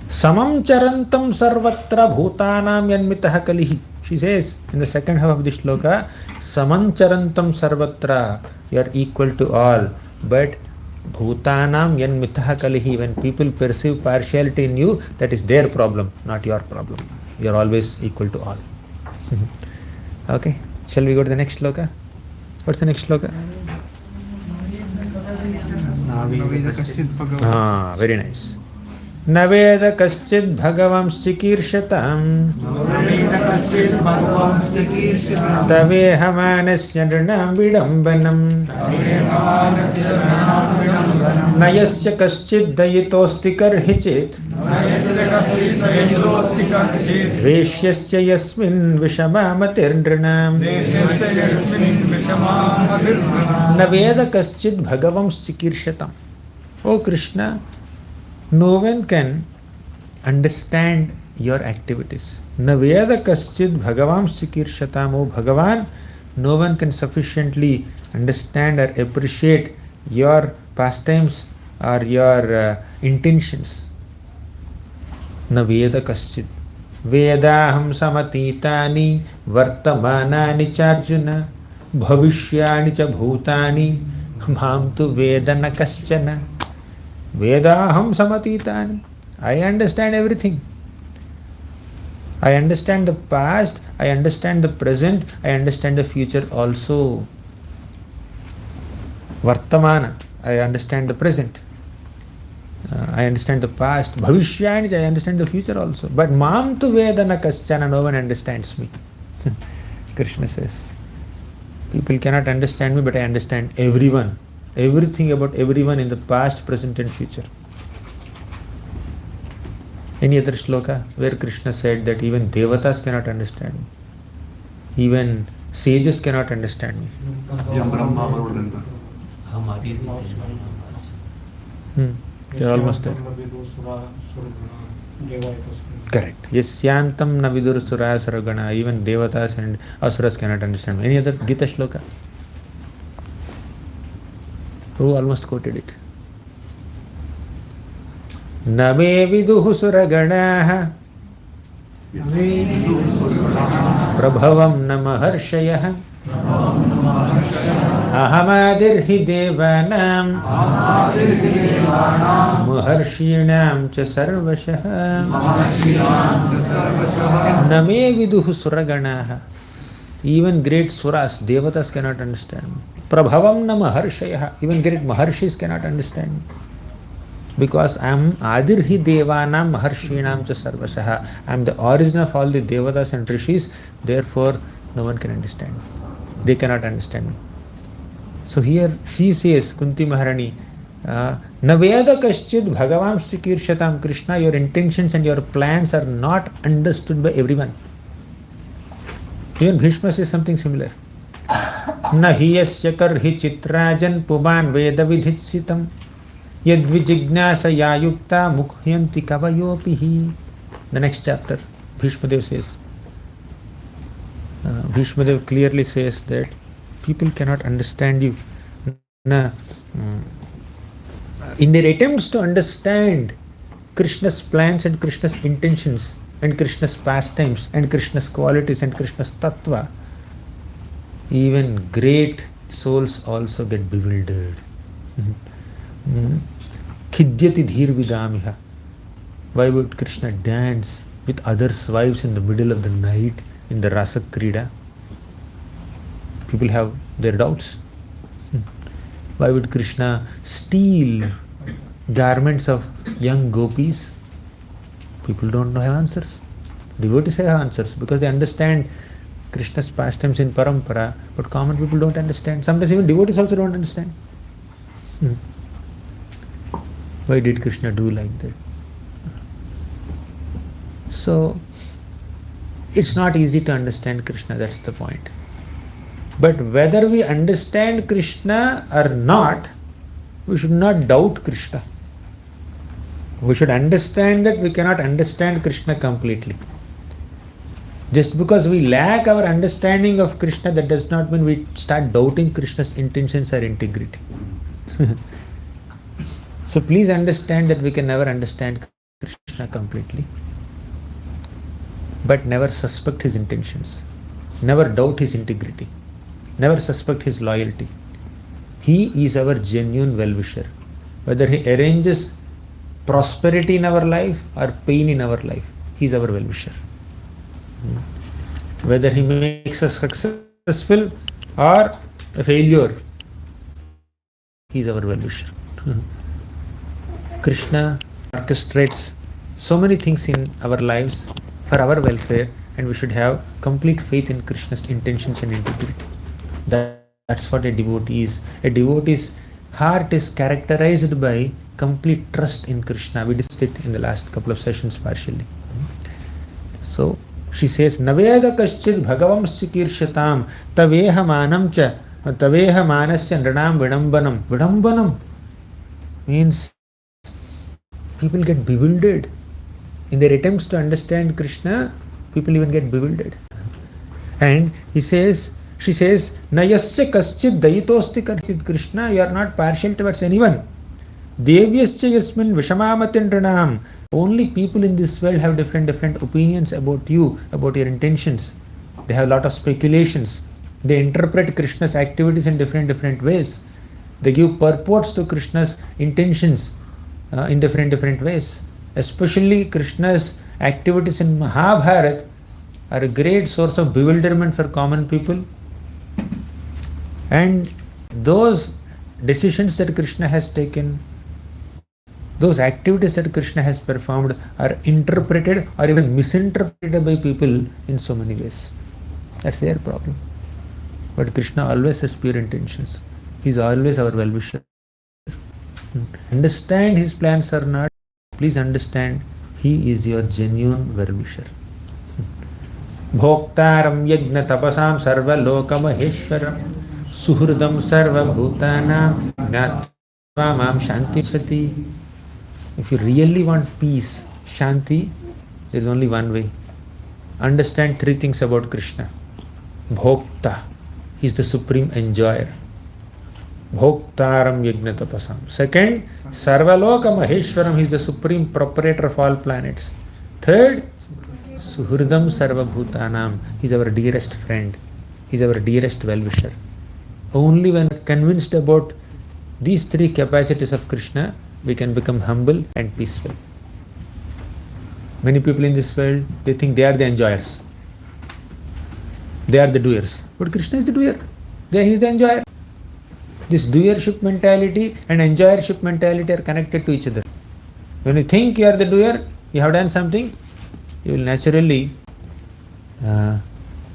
B: Samam charantam sarvatra bhutanam yanmitah kalihi. She says in the second half of this shloka, Samam charantam sarvatra, you are equal to all, but bhutanam yanmitah kalihi, when people perceive partiality in you, that is their problem, not your problem. You are always equal to all. Okay, shall we go to the next shloka? What's the next shloka? Very nice. Naveda kaschid bhagavam sikirshatam tavehamanasya nrinam vidambanam nayasya kaschid dayitosti karhichit dveshyasya yasmin vishamamatir nrinam naveda kaschid bhagavam sikirshatam. O Krishna, no one can understand your activities. Naveda kaschid bhagavam sikirshatam. O Bhagavan, no one can sufficiently understand or appreciate your pastimes or your intentions. Naveda kaschid. Vedaham samatitani vartamanani charjuna bhavishyani cha bhutani mam tu vedana kaschana. Vedaham samatitani. I understand everything. I understand the past, I understand the present, I understand the future also. Vartamana, I understand the present. I understand the past. Bhavishyani, I understand the future also. But mam tu vedana kaschana, no one understands me. Krishna says, people cannot understand me, but I understand everyone. Everything about everyone in the past, present and future. Any other shloka where Krishna said that even devatas cannot understand me, even sages cannot understand me? They're almost there. Correct. Yasyantam na vidur suraya saragana. Even devatas and asuras cannot understand me. Any other Gita shloka? Who almost quoted it? Name viduhu suraganaha prabhavam namaharshayah ahamadirhi devanam muharshinam cha sarvashah. Name viduhu suraganaha. Even great suras, devatas cannot understand me. Prabhavam na maharshayah. Even great maharshis cannot understand me. Because I am adirhi devanam maharshinam cha sarvasah. I am the origin of all the devatas and rishis. Therefore, No one can understand me. They cannot understand me. So here she says, Kunti Maharani, Naveda Kaschid Bhagavam Sikirshatam Krishna, your intentions and your plans are not understood by everyone. Even Bhishma says something similar. Nahiyasya karhi chitrajan puban veda vidhitsitam yadvijignasa yayukta mukhyanti kavayopihi. The next chapter, Bhishma Dev says, Bhishma Dev clearly says that people cannot understand you. In their attempts to understand Krishna's plans and Krishna's intentions and Krishna's pastimes and Krishna's qualities and Krishna's tattva, even great souls also get bewildered. Khidyati dhir vidamiha. Why would Krishna dance with others' wives in the middle of the night in the Rasa Krida? People have their doubts. Why would Krishna steal garments of young gopis? People don't know have answers. Devotees have answers because they understand Krishna's pastimes in parampara, but common people don't understand. Sometimes even devotees also don't understand. Why did Krishna do like that? So, it's not easy to understand Krishna, that's the point. But whether we understand Krishna or not, we should not doubt Krishna. We should understand that we cannot understand Krishna completely. Just because we lack our understanding of Krishna, that does not mean we start doubting Krishna's intentions or integrity. So please understand that we can never understand Krishna completely. But never suspect his intentions. Never doubt his integrity. Never suspect his loyalty. He is our genuine well-wisher. Whether he arranges prosperity in our life or pain in our life, he is our well-wisher. Whether he makes us successful or a failure, he is our well-wisher. Krishna orchestrates so many things in our lives for our welfare, and we should have complete faith in Krishna's intentions and integrity. That's what a devotee is. A devotee's heart is characterized by complete trust in Krishna. We discussed it in the last couple of sessions partially. So she says, Naveda kaschid bhagavam sikirshatam taveha manam cha taveha manasya nranam vidambanam. Vidambanam means people get bewildered. In their attempts to understand Krishna, people even get bewildered. And she says, Nayasya kaschid dayitosti karchid Krishna, you are not partial towards anyone. Devyasya yasmin vishamamatin ranam. Only people in this world have different opinions about you, about your intentions. They have a lot of speculations. They interpret Krishna's activities in different ways. They give purports to Krishna's intentions in different ways. Especially Krishna's activities in Mahabharata are a great source of bewilderment for common people. And those decisions that Krishna has taken, those activities that Krishna has performed are interpreted or even misinterpreted by people in so many ways. That's their problem. But Krishna always has pure intentions. He is always our well-wisher. Understand his plans or not, please understand he is your genuine well-wisher. Bhoktaram yajna tapasam sarva loka maheshwaram suhridam sarva bhutanam gnatva mam shanti sati. If you really want peace, shanti, there is only one way. Understand three things about Krishna. Bhokta, he is the supreme enjoyer. Bhoktaram yajna tapasam. Second, Sarvaloka Maheshwaram, he is the supreme proprietor of all planets. Third, Suhridam Sarva Bhutanam, he is our dearest friend. He is our dearest well-wisher. Only when convinced about these three capacities of Krishna, we can become humble and peaceful. Many people in this world, they think they are the enjoyers. They are the doers. But Krishna is the doer. He is the enjoyer. This doership mentality and enjoyership mentality are connected to each other. When you think you are the doer, you have done something, you will naturally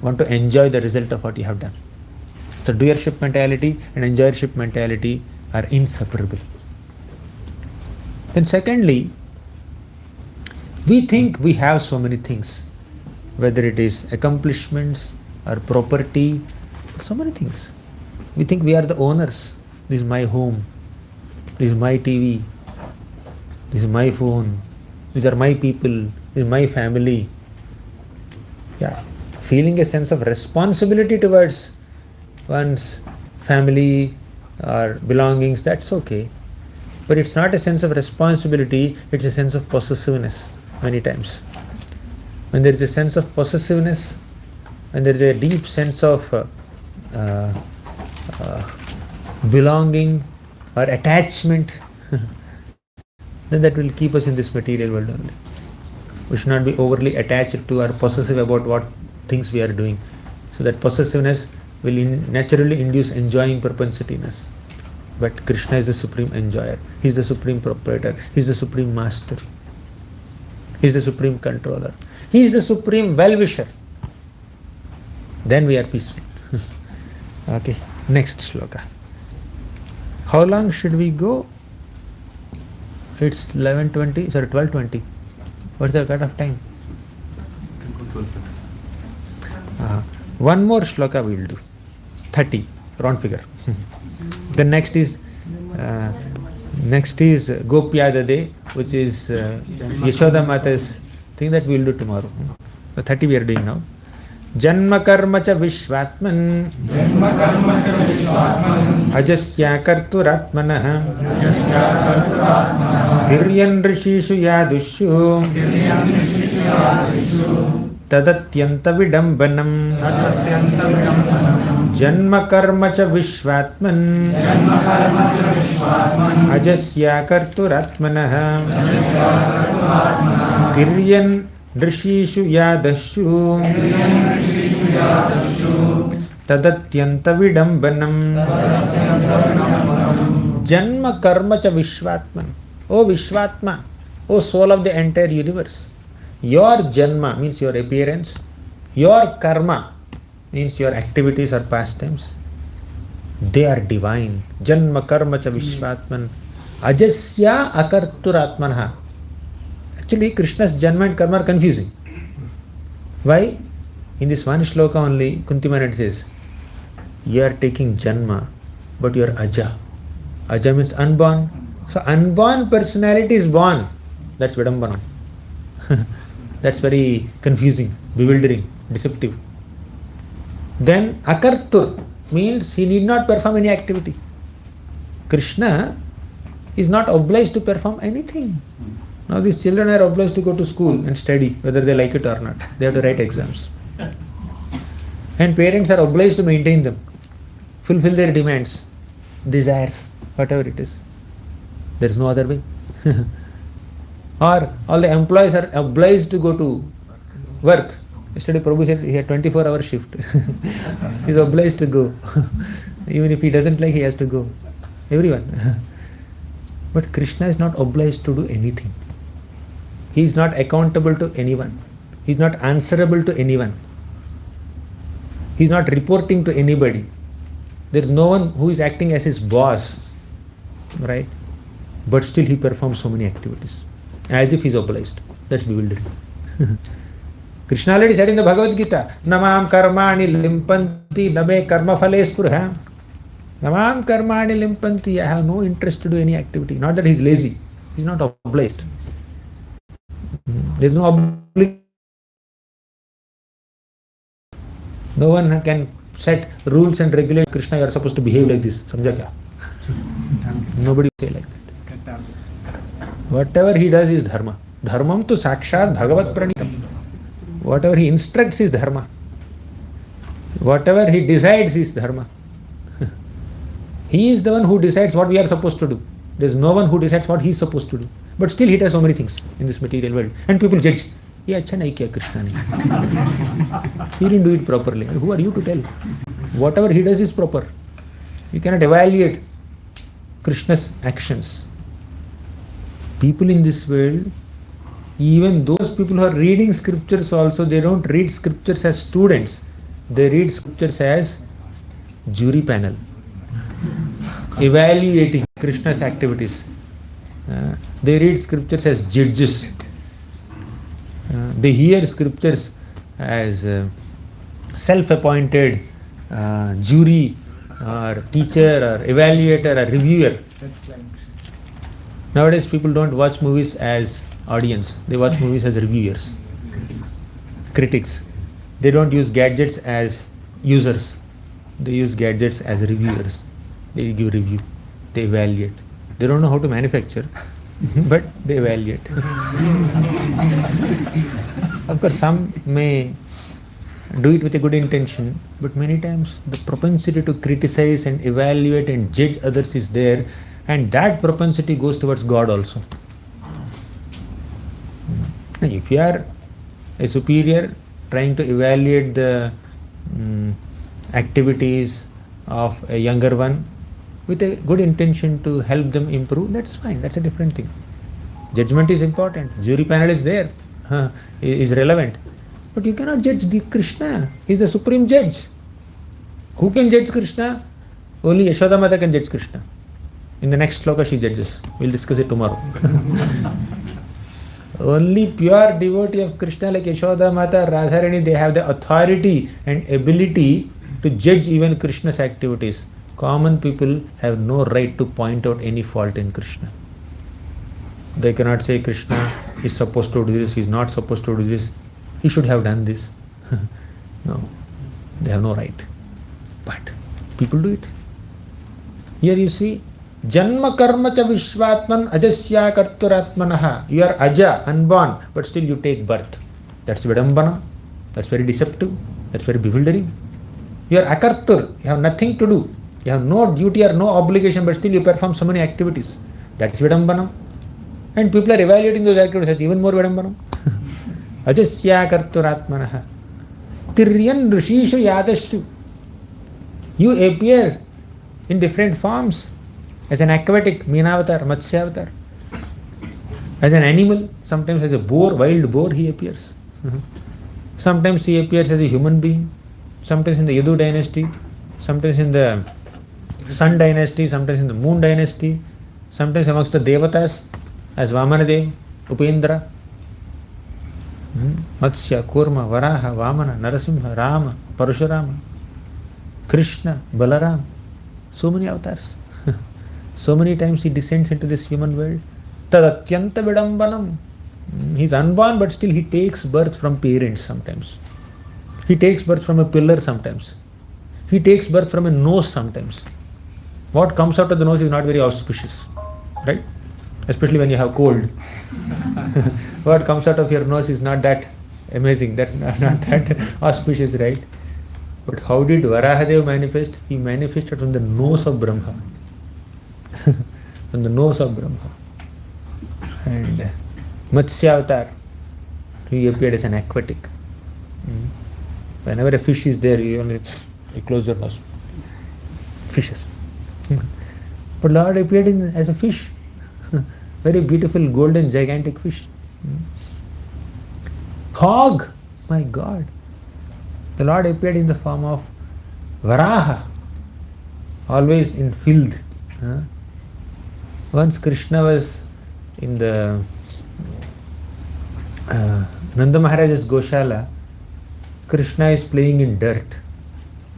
B: want to enjoy the result of what you have done. So doership mentality and enjoyership mentality are inseparable. Then secondly, we think we have so many things, whether it is accomplishments or property, so many things. We think we are the owners. This is my home, this is my TV, this is my phone, these are my people, this is my family. Yeah, feeling a sense of responsibility towards one's family or belongings, that's okay. But it's not a sense of responsibility, it's a sense of possessiveness many times. When there is a sense of possessiveness, when there is a deep sense of belonging or attachment, then that will keep us in this material world only. We should not be overly attached to or possessive about what things we are doing. So that possessiveness will naturally induce enjoying propensity in us. But Krishna is the supreme enjoyer. He is the supreme proprietor. He is the supreme master. He is the supreme controller. He is the supreme well-wisher. Then we are peaceful. Okay, next shloka. How long should we go? It's 11:20, sorry, 12:20. What's the cut of time? One more shloka we will do. 30, round figure. The next is Gopyadade, which is Yashoda Mata's thing that we will do tomorrow. So 30 we are doing now. Janma karma cha vishvatman ajasya karturatmanah tiryan rishishu yadushu tadatyanta vidambanam janma karma cha vishvatman ajasya karturatmanah tiryan rishishu yadashu tadatyanta vidambanam. Janma karma cha vishvatman. O Vishvatma, O soul of the entire universe. Your janma means your appearance. Your karma means your activities or pastimes. They are divine. Janma karma cha vishvatman. Ajasya akarturatmanah. Actually, Krishna's janma and karma are confusing. Why? In this one shloka only, Kunti Maharani says, you are taking janma, but you are aja. Aja means unborn. So unborn personality is born. That's vidambanam. That's very confusing, bewildering, deceptive. Then akartur means he need not perform any activity. Krishna is not obliged to perform anything. Now these children are obliged to go to school and study, whether they like it or not. They have to write exams. And parents are obliged to maintain them, fulfill their demands, desires, whatever it is. There is no other way. Or all the employees are obliged to go to work. Yesterday Prabhu said he had 24-hour shift. He is obliged to go. Even if he doesn't like, he has to go. Everyone. But Krishna is not obliged to do anything. He is not accountable to anyone. He is not answerable to anyone. He is not reporting to anybody. There is no one who is acting as his boss, right? But still he performs so many activities, as if he is obliged. That's bewildering. Krishna already said in the Bhagavad Gita, Namam karmani limpanti name karma phale spurha. Namam karmani limpanti. I have no interest to do any activity. Not that he is lazy. He is not obliged. There is no obligation. No one can set rules and regulations. Krishna, you are supposed to behave like this. Samjha kya? Nobody will say like that. Whatever he does is dharma. Dharmam tu sakshat bhagavat pranitam. Whatever he instructs is dharma. Whatever he decides is dharma. He is the one who decides what we are supposed to do. There is no one who decides what he is supposed to do. But still he does so many things in this material world. And people judge. Ye acha nahi kiya Krishna ne. He didn't do it properly. Who are you to tell? Whatever he does is proper. You cannot evaluate Krishna's actions. People in this world, even those people who are reading scriptures also, they don't read scriptures as students. they read scriptures as jury panel, evaluating Krishna's activities. They read scriptures as judges. They hear scriptures as self-appointed jury or teacher or evaluator or reviewer. Nowadays people don't watch movies as audience, they watch movies as reviewers, critics. They don't use gadgets as users, they use gadgets as reviewers. They give review, they evaluate. They don't know how to manufacture, but they evaluate. Of course, some may do it with a good intention, but many times the propensity to criticize and evaluate and judge others is there, and that propensity goes towards God also. Now, if you are a superior trying to evaluate the activities of a younger one with a good intention to help them improve, that's fine, that's a different thing. Judgment is important, jury panel is there, is relevant. But you cannot judge the Krishna. He is the supreme judge. Who can judge Krishna? Only Yashoda Mata can judge Krishna. In the next sloka she judges. We'll discuss it tomorrow. Only pure devotee of Krishna like Yashoda Mata, Radharani, they have the authority and ability to judge even Krishna's activities. Common people have no right to point out any fault in Krishna. They cannot say Krishna is supposed to do this, he is not supposed to do this, he should have done this. No, they have no right. But people do it. Here you see, Janma karma cha vishvatman ajasya karturatmanaha. You are aja, unborn, but still you take birth. That's vidambana. That's very deceptive. That's very bewildering. You are akartur. You have nothing to do. You have no duty or no obligation, but still you perform so many activities. That's vidambanam. And people are evaluating those activities as even more vidambanam. Ajasya karturatmanaha. Tiryan rishishu yadashu. You appear in different forms. As an aquatic, Meenavatar, Matsyavatar. As an animal, sometimes as a boar, wild boar he appears. Sometimes he appears as a human being. Sometimes in the Yadu dynasty. Sometimes in the Sun dynasty. Sometimes in the Moon dynasty. Sometimes amongst the Devatas as Vamanadev, Upendra. Matsya, Kurma, Varaha, Vamana, Narasimha, Rama, Parashurama, Krishna, Balaram. So many avatars. So many times he descends into this human world. Tadatyanta vidambanam. He is unborn, but still he takes birth from parents sometimes. He takes birth from a pillar sometimes. He takes birth from a nose sometimes. What comes out of the nose is not very auspicious, right? Especially when you have cold. What comes out of your nose is not that amazing. That's not that auspicious, right? But how did Varahadev manifest? He manifested from the nose of Brahma. From the nose of Brahma. And Matsyavatar, he appeared as an aquatic. Whenever a fish is there, you close your nose. Fishes. But Lord appeared as a fish. Very beautiful, golden, gigantic fish. Hog, my God. The Lord appeared in the form of Varaha, always in filth. Once Krishna was in the Nanda Maharaj's Goshala. Krishna is playing in dirt.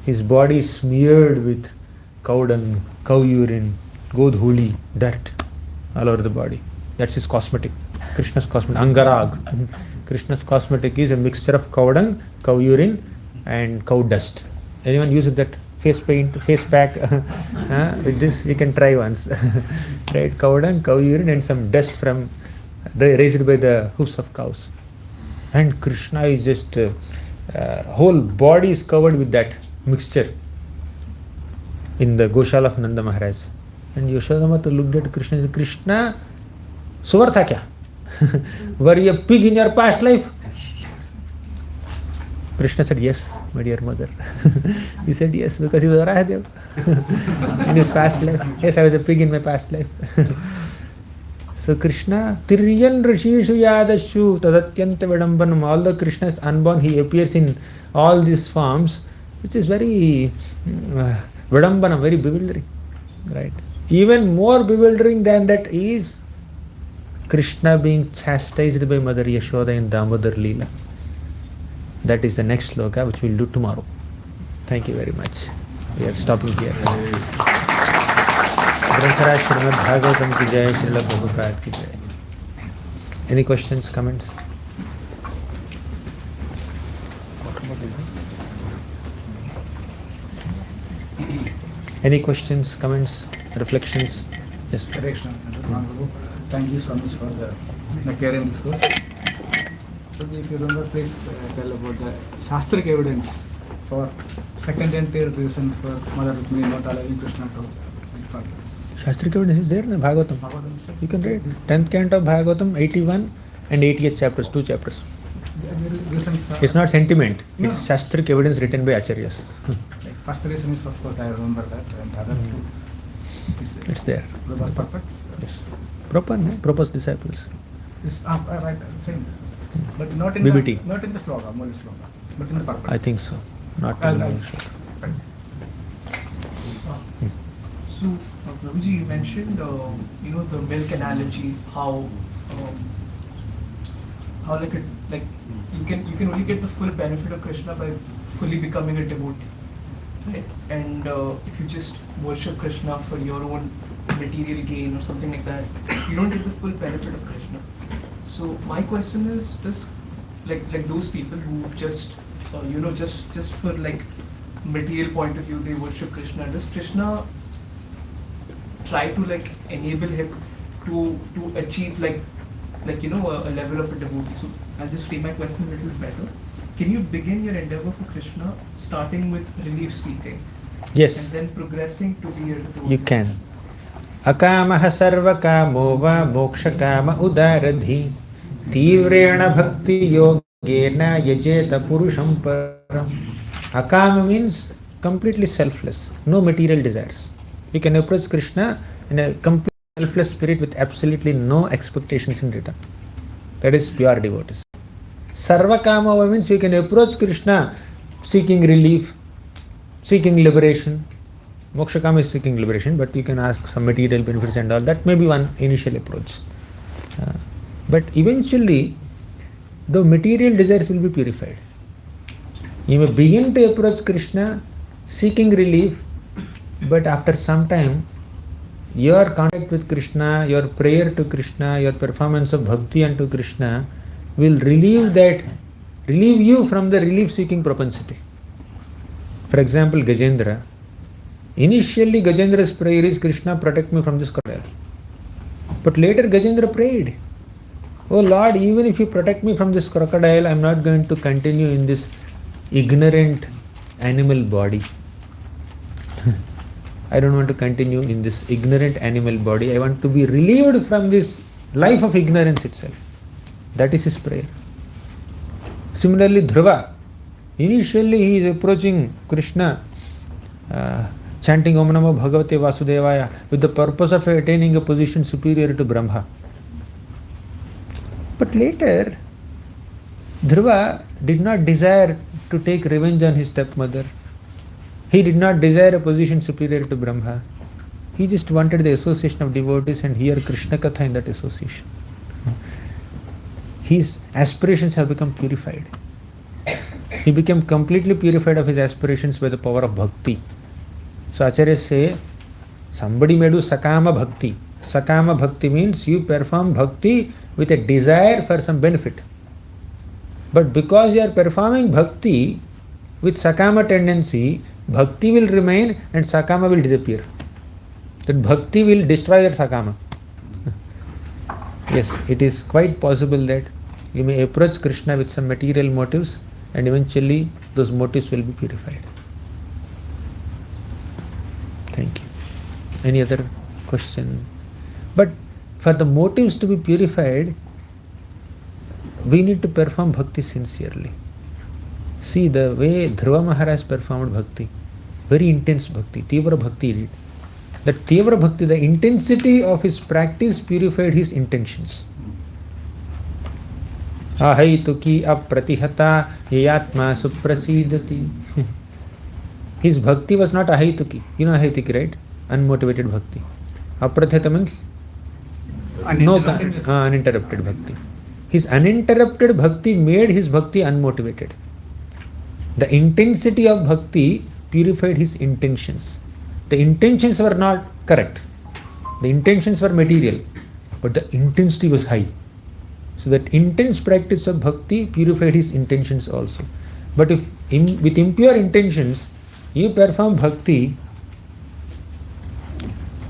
B: His body is smeared with cow dung, cow urine, godhuli, dirt all over the body. That's his cosmetic. Krishna's cosmetic, Angarag. Krishna's cosmetic is a mixture of cow dung, cow urine and cow dust. Anyone use that face paint, face pack with this? You can try once. Right? Cow dung, cow urine and some dust from raised by the hoofs of cows. And Krishna is just whole body is covered with that mixture in the Goshala of Nanda Maharaj. And Yashodamata looked at Krishna and said, Krishna, Suvartha kya? Were you a pig in your past life? Krishna said, yes, my dear mother. He said, yes, because he was Varahadev in his past life. Yes, I was a pig in my past life. So Krishna, Tiryan Rishishu Yadashu Tadatyanta Vidambanam. Although Krishna is unborn, he appears in all these forms which is very Vidambana, very bewildering, right? Even more bewildering than that is Krishna being chastised by Mother Yashoda in Damodar Leela. That is the next sloka which we will do tomorrow. Thank you very much. We are stopping here. Granthara Srimad Bhagavatam ki jai, Srila Prabhupada ki jai. Any questions, comments? Any questions, comments, reflections? Yes.
E: Direction. Thank you so much for the caring discourse. So if you remember, please tell about the Shastric evidence for second and third reasons for Mother Rukmini not allowing Krishna to be father.
B: Shastric evidence is there in Bhagavatam. You can read 10th canto of Bhagavatam, 81 and 80th chapters, 2 chapters. It's not sentiment, it's Shastric evidence written by Acharyas.
E: Like first reason is, of course, I remember that, and other two.
B: It's there.
E: Prabhupada's purpose?
B: Yes. Prabhupada's disciples.
E: It's right, same. But not in
B: BBT.
E: Not in the sloka, Moli sloka, but in the purpose.
B: I think so. Not in the Shloka.
F: So, Prabhuji, you mentioned, the milk analogy, how like you can only get the full benefit of Krishna by fully becoming a devotee, right? And if you just worship Krishna for your own material gain or something like that, you don't get the full benefit of Krishna. So my question is, does like those people who just just for like material point of view they worship Krishna, does Krishna try to like enable him to achieve a level of a devotee? So I'll just frame my question a little better. Can you begin your endeavor for Krishna starting with relief seeking?
B: Yes.
F: And then progressing to be a devotee?
B: You can. Akamaha sarvakamo va mokshakama udaradhi tivrena bhakti yogena yajeta purusham param. Akama means completely selfless, no material desires. You can approach Krishna in a complete selfless spirit with absolutely no expectations in return. That is pure devotees. Sarvakama means you can approach Krishna seeking relief, seeking liberation. Mokshakama is seeking liberation, but you can ask some material benefits and all. That may be one initial approach. But eventually, the material desires will be purified. You may begin to approach Krishna seeking relief, but after some time, your contact with Krishna, your prayer to Krishna, your performance of bhakti unto Krishna will relieve you from the relief-seeking propensity. For example, Gajendra. Initially, Gajendra's prayer is, Krishna, protect me from this crocodile. But later, Gajendra prayed, oh Lord, even if you protect me from this crocodile, I am not going to continue in this ignorant animal body. I don't want to continue in this ignorant animal body. I want to be relieved from this life of ignorance itself. That is his prayer. Similarly, Dhruva. Initially, he is approaching Krishna, chanting Om Namo Bhagavate Vasudevaya with the purpose of attaining a position superior to Brahma. But later, Dhruva did not desire to take revenge on his stepmother. He did not desire a position superior to Brahma. He just wanted the association of devotees and hear Krishna Katha in that association. His aspirations have become purified. He became completely purified of his aspirations by the power of bhakti. So Acharyas say, somebody may do sakama bhakti. Sakama bhakti means you perform bhakti with a desire for some benefit. But because you are performing bhakti with sakama tendency, bhakti will remain and sakama will disappear. That bhakti will destroy your sakama. Yes, it is quite possible that you may approach Krishna with some material motives and eventually those motives will be purified. Thank you. Any other question? But for the motives to be purified, we need to perform bhakti sincerely. See the way Dhruva Maharaj performed bhakti, very intense bhakti, Tivra bhakti did. That Tivra bhakti, the intensity of his practice purified his intentions. Ahai tuki apratihata yatma suprasidati. his bhakti was not ahituki. You know ahituki, right? Unmotivated bhakti. Aprathita means uninterrupted bhakti. His uninterrupted bhakti made his bhakti unmotivated. The intensity of bhakti purified his intentions. The intentions were not correct. The intentions were material, but the intensity was high. So that intense practice of bhakti purified his intentions also. But if with impure intentions you perform bhakti,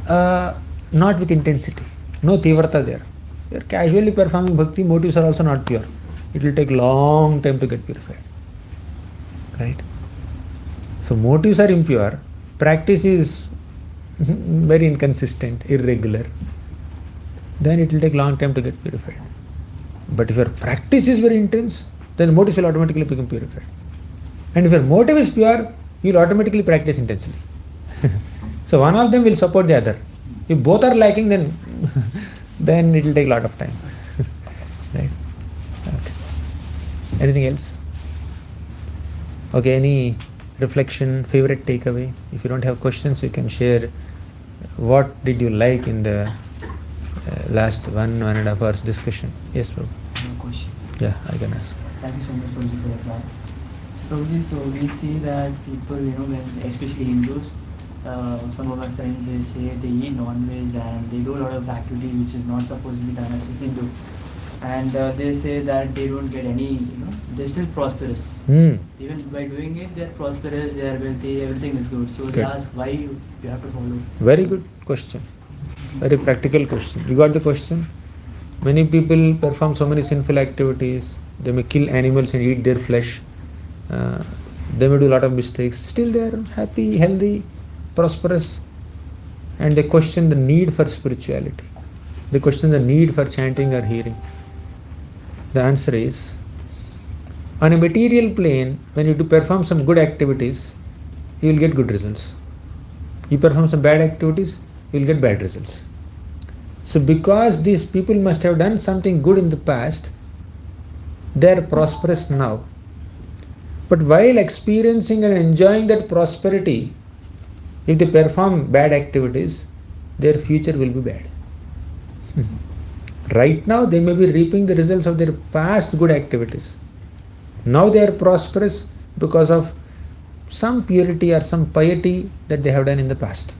B: not with intensity, no tivrata there. You are casually performing bhakti, motives are also not pure. It will take long time to get purified. Right? So motives are impure, practice is very inconsistent, irregular. Then it will take long time to get purified. But if your practice is very intense, then motives will automatically become purified. And if your motive is pure, you will automatically practice intensely. So one of them will support the other. If both are lacking, then then it will take a lot of time. Right? Okay. Anything else? Okay, any reflection, favorite takeaway? If you don't have questions, you can share what did you like in the last 1.5 hours discussion. Yes, Prabhu.
G: No question.
B: Yeah, I can ask.
G: Thank you so much, Prabhuji, for your class. Prabhuji, so we see that people, when, especially Hindus, some of my friends, they say they eat non-veg and they do a lot of activity which is not supposed to be done as a Hindu. And they say that they don't get any, they're still prosperous. Even by doing it, they're prosperous, they're wealthy, everything is good. So they ask why you have to follow.
B: Very good question. Very practical question. You got the question? Many people perform so many sinful activities. They may kill animals and eat their flesh. They may do a lot of mistakes. Still they are happy, healthy, prosperous. And they question the need for spirituality. They question the need for chanting or hearing. The answer is, on a material plane, when you do perform some good activities, you will get good results. You perform some bad activities, you will get bad results. So because these people must have done something good in the past, they are prosperous now. But while experiencing and enjoying that prosperity, if they perform bad activities, their future will be bad. Right now they may be reaping the results of their past good activities. Now they are prosperous because of some purity or some piety that they have done in the past.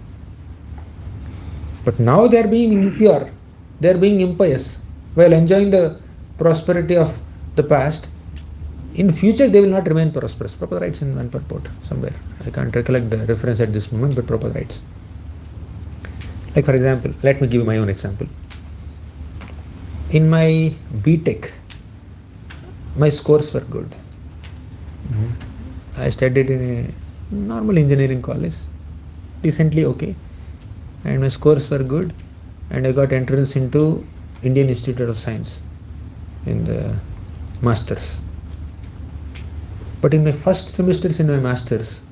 B: But now they are being impure, they are being impious while enjoying the prosperity of the past. In future they will not remain prosperous. Prabhupada writes in one purport somewhere. I can't recollect the reference at this moment, but Prabhupada writes. Like for example, let me give you my own example. In my BTech, my scores were good. I studied in a normal engineering college, decently okay, and my scores were good, and I got entrance into Indian Institute of Science in the masters. But in my first semesters in my masters,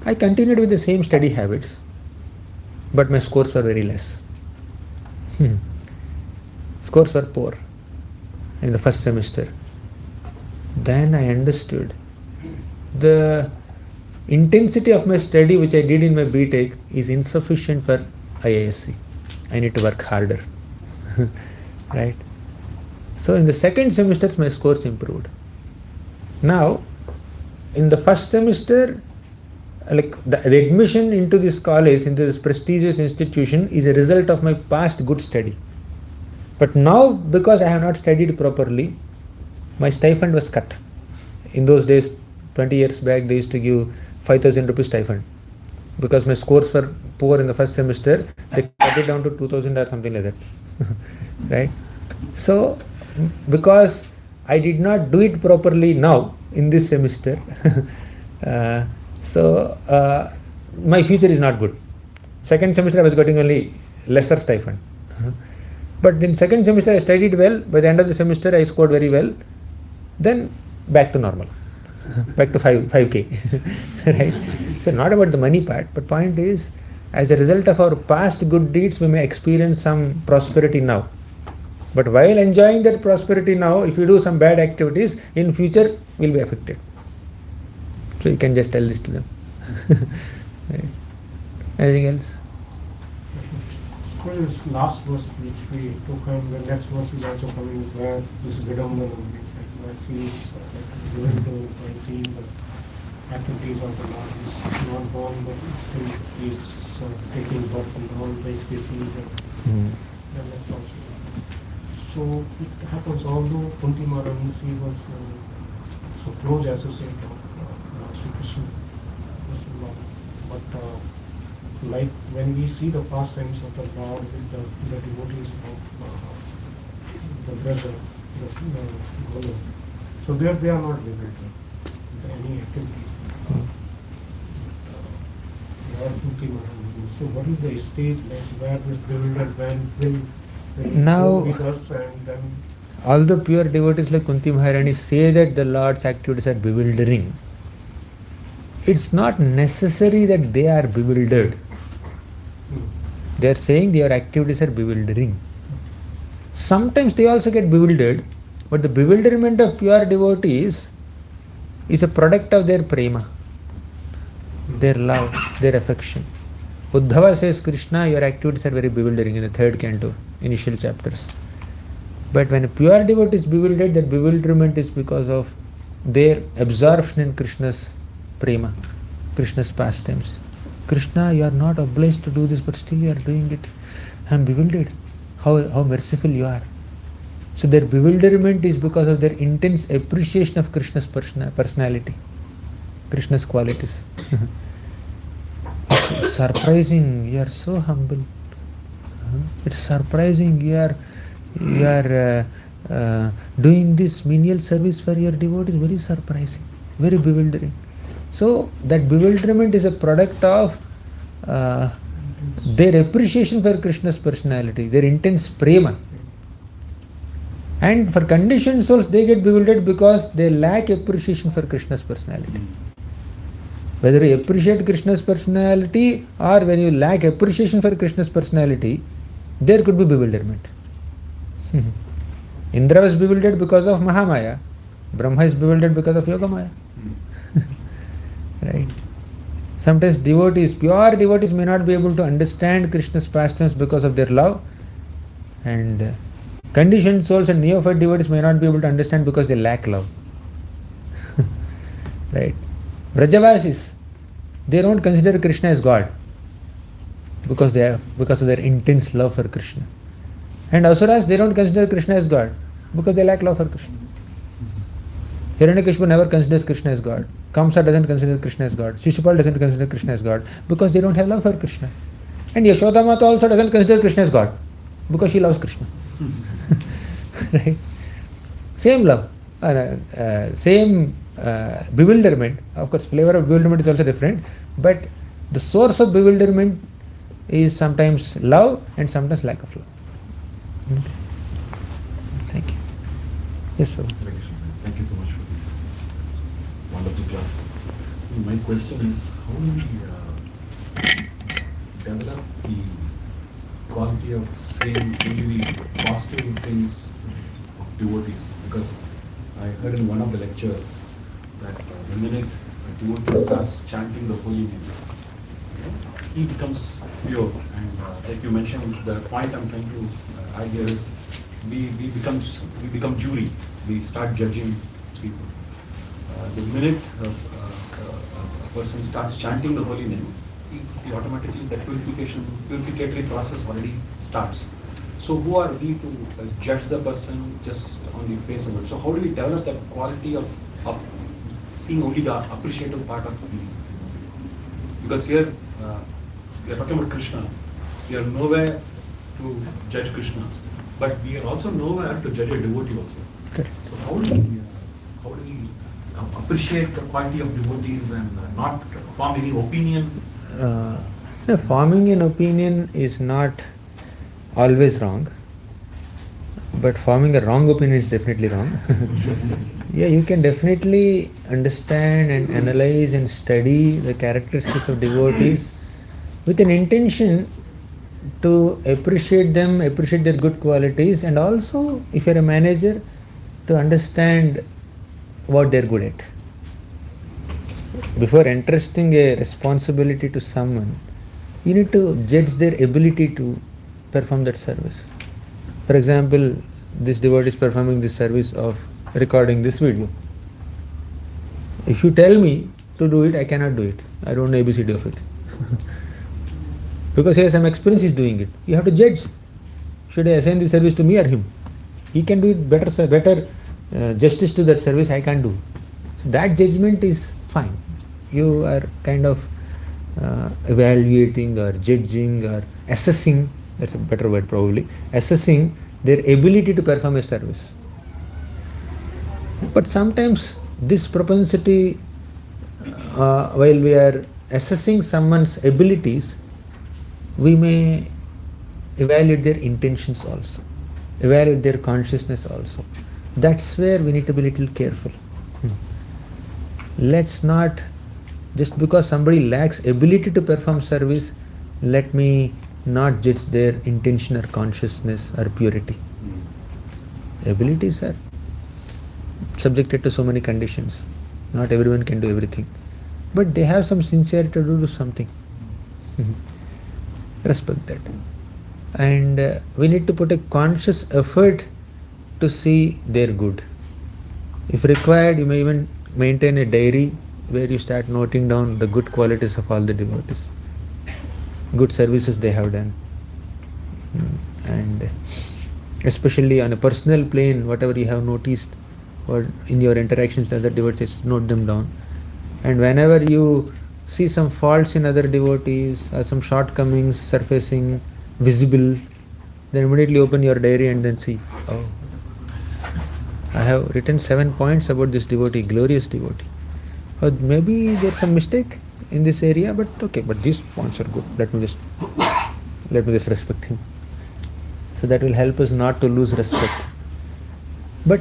B: I continued with the same study habits, but my scores were very less. Scores were poor in the first semester. Then I understood the intensity of my study which I did in my BTech is insufficient for IISc. I need to work harder. Right? So in the second semesters my scores improved. Now in the first semester, like the admission into this college, into this prestigious institution is a result of my past good study. But now, because I have not studied properly, my stipend was cut. In those days, 20 years back, they used to give 5,000 rupees stipend. Because my scores were poor in the first semester, they cut it down to 2,000 or something like that. Right? So, because I did not do it properly now, in this semester, my future is not good. Second semester I was getting only lesser stipend. But in second semester I studied well. By the end of the semester I scored very well. Then back to normal, back to 5K. Right? So not about the money part, but point is, as a result of our past good deeds, we may experience some prosperity now. But while enjoying that prosperity now, if you do some bad activities, in future will be affected. So you can just tell this to them. Right. Anything else?
H: Well, this last verse which we took, and the next verse is also coming where this Vidambana, which I feel like going to and seeing the activities of the Lord. He's not born, but still he's taking birth and all by species, and that's also. So it happens, although Kunti Maharani was so close associate of Lord Sri Krishna, but like when we see the pastimes of the Lord with the devotees of the brother, the Golo, so there they are not limited with any activities. Lord Kunti Maharani. So what is the stage like where this bewildered man will
B: Now,
H: go with us, and then
B: all the pure devotees like Kunti Maharani say that the Lord's activities are bewildering. It's not necessary that they are bewildered. They are saying their activities are bewildering. Sometimes they also get bewildered, but the bewilderment of pure devotees is a product of their prema, their love, their affection. Uddhava says, Krishna, your activities are very bewildering in the 3rd canto, initial chapters. But when a pure devotee is bewildered, that bewilderment is because of their absorption in Krishna's prema, Krishna's pastimes. Krishna, you are not obliged to do this, but still you are doing it. I am bewildered. How merciful you are. So their bewilderment is because of their intense appreciation of Krishna's personality, Krishna's qualities. It's surprising, you are so humble. It's surprising you are doing this menial service for your devotees. Very surprising, very bewildering. So that bewilderment is a product of their appreciation for Krishna's personality, their intense prema. And for conditioned souls, they get bewildered because they lack appreciation for Krishna's personality. Whether you appreciate Krishna's personality or when you lack appreciation for Krishna's personality, there could be bewilderment. Indra was bewildered because of Mahamaya. Brahma is bewildered because of Yogamaya. Right? Sometimes devotees, pure devotees may not be able to understand Krishna's pastimes because of their love, and conditioned souls and neophyte devotees may not be able to understand because they lack love. Right? Vrajavasis, they don't consider Krishna as God because of their intense love for Krishna. And Asuras, they don't consider Krishna as God because they lack love for Krishna. Hiranyakashipu never considers Krishna as God. Kamsa doesn't consider Krishna as God. Shishupal doesn't consider Krishna as God because they don't have love for Krishna. And Yashodamata also doesn't consider Krishna as God because she loves Krishna. Right? Same love, same bewilderment. Of course, flavor of bewilderment is also different, but the source of bewilderment is sometimes love and sometimes lack of love. Thank you. Yes, Prabhu.
I: Thank you so much for the wonderful class. My question is, how do we develop the quality of saying only the positive things of devotees? Because I heard in one of the lectures that the minute a devotee starts chanting the holy name, he becomes pure. And like you mentioned, the point I'm trying to add here is we become jury. We start judging people. The minute a person starts chanting the holy name, he automatically, that purificatory process already starts. So who are we to judge the person just on the face of it? So how do we develop that quality of seeing only the appreciative part of the because here we are talking about Krishna. We are nowhere to judge Krishna, but we are also nowhere to judge a devotee also.
B: Correct.
I: So how do we appreciate the quality of devotees and not form any opinion?
B: Forming an opinion is not always wrong, but forming a wrong opinion is definitely wrong. Yeah, you can definitely understand and analyze and study the characteristics of devotees with an intention to appreciate them, appreciate their good qualities, and also, if you're a manager, to understand what they're good at. Before entrusting a responsibility to someone, you need to judge their ability to perform that service. For example, this devotee is performing this service of recording this video. If you tell me to do it, I cannot do it. I don't know ABCD of it. Because he has some experience, he is doing it. You have to judge. Should I assign the service to me or him? He can do it better justice to that service I can't do. So that judgment is fine. You are kind of evaluating or judging or assessing, that's a better word probably, assessing their ability to perform a service. But sometimes this propensity, while we are assessing someone's abilities, we may evaluate their intentions also, evaluate their consciousness also. That's where we need to be a little careful. Let's not, just because somebody lacks ability to perform service, let me not judge their intention or consciousness or purity. Abilities are subjected to so many conditions. Not everyone can do everything. But they have some sincerity to do something. Respect that. And we need to put a conscious effort to see their good. If required, you may even maintain a diary where you start noting down the good qualities of all the devotees, good services they have done. And especially on a personal plane, whatever you have noticed or in your interactions with other devotees, note them down. And whenever you see some faults in other devotees or some shortcomings surfacing, visible, then immediately open your diary and then see, oh, I have written 7 points about this devotee, glorious devotee. Or maybe there's some mistake in this area, but okay, but these points are good. Let me just respect him. So that will help us not to lose respect. But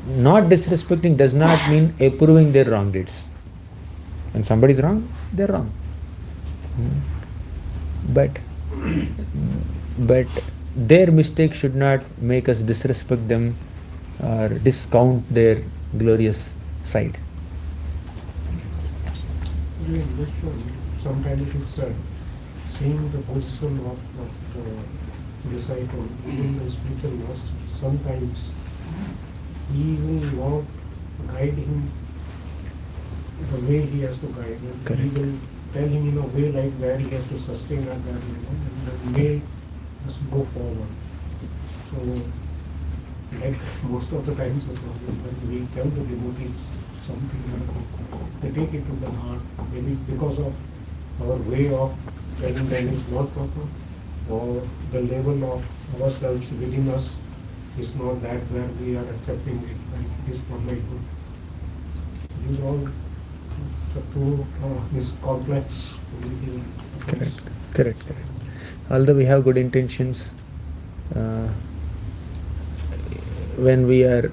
B: not disrespecting does not mean approving their wrong deeds. When somebody is wrong, they're wrong. But their mistake should not make us disrespect them or discount their glorious side.
H: Yeah, this sometimes it's seeing the position of the disciple, even the spiritual master. Sometimes he will not guide him the way he has to guide him.
B: Correct.
H: He will tell him in a way like where he has to sustain at that level, and the way must go forward. So, like most of the times when we tell the devotees something, they take it to the heart, maybe because of our way of telling them is not proper, or the level of ourselves within us is not that where we are accepting it, like it is not like good. These all is complex.
B: Correct. Although we have good intentions, when we are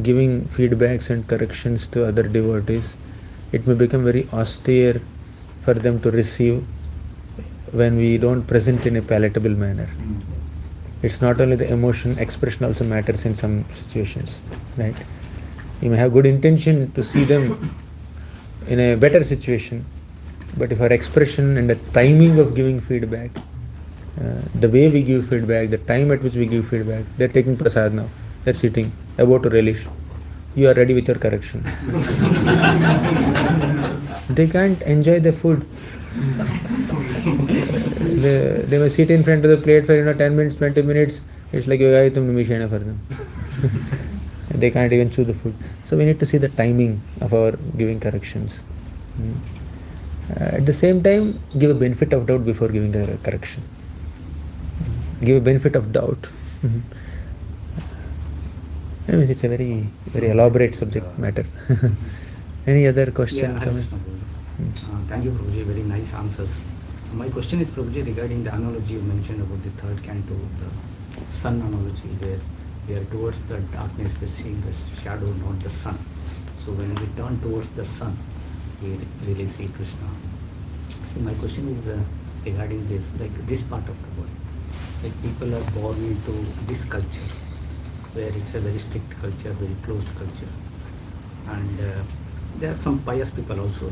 B: giving feedbacks and corrections to other devotees, it may become very austere for them to receive when we don't present in a palatable manner. It's not only the emotion, expression also matters in some situations, right? You may have good intention to see them in a better situation, but if our expression and the timing of giving feedback, the way we give feedback, the time at which we give feedback, they're taking prasad now, they're sitting, about to relish. You are ready with your correction. They can't enjoy the food. They may sit in front of the plate for 10 minutes, 20 minutes. It's like Yogayitam Nimishena for them. They can't even chew the food. So we need to see the timing of our giving corrections. At the same time, give a benefit of doubt before giving a correction. Give a benefit of doubt. Anyways, it's a very, very elaborate subject matter. Any other question?
D: Yeah, I have a question, Prabhuji. Thank you, Prabhuji. Very nice answers. My question is, Prabhuji, regarding the analogy you mentioned about the third canto, the sun analogy, where we are towards the darkness, we're seeing the shadow, not the sun. So when we turn towards the sun, we really see Krishna. So my question is regarding this, like this part of the world. Like people are born into this culture, where it's a very strict culture, very closed culture. And there are some pious people also.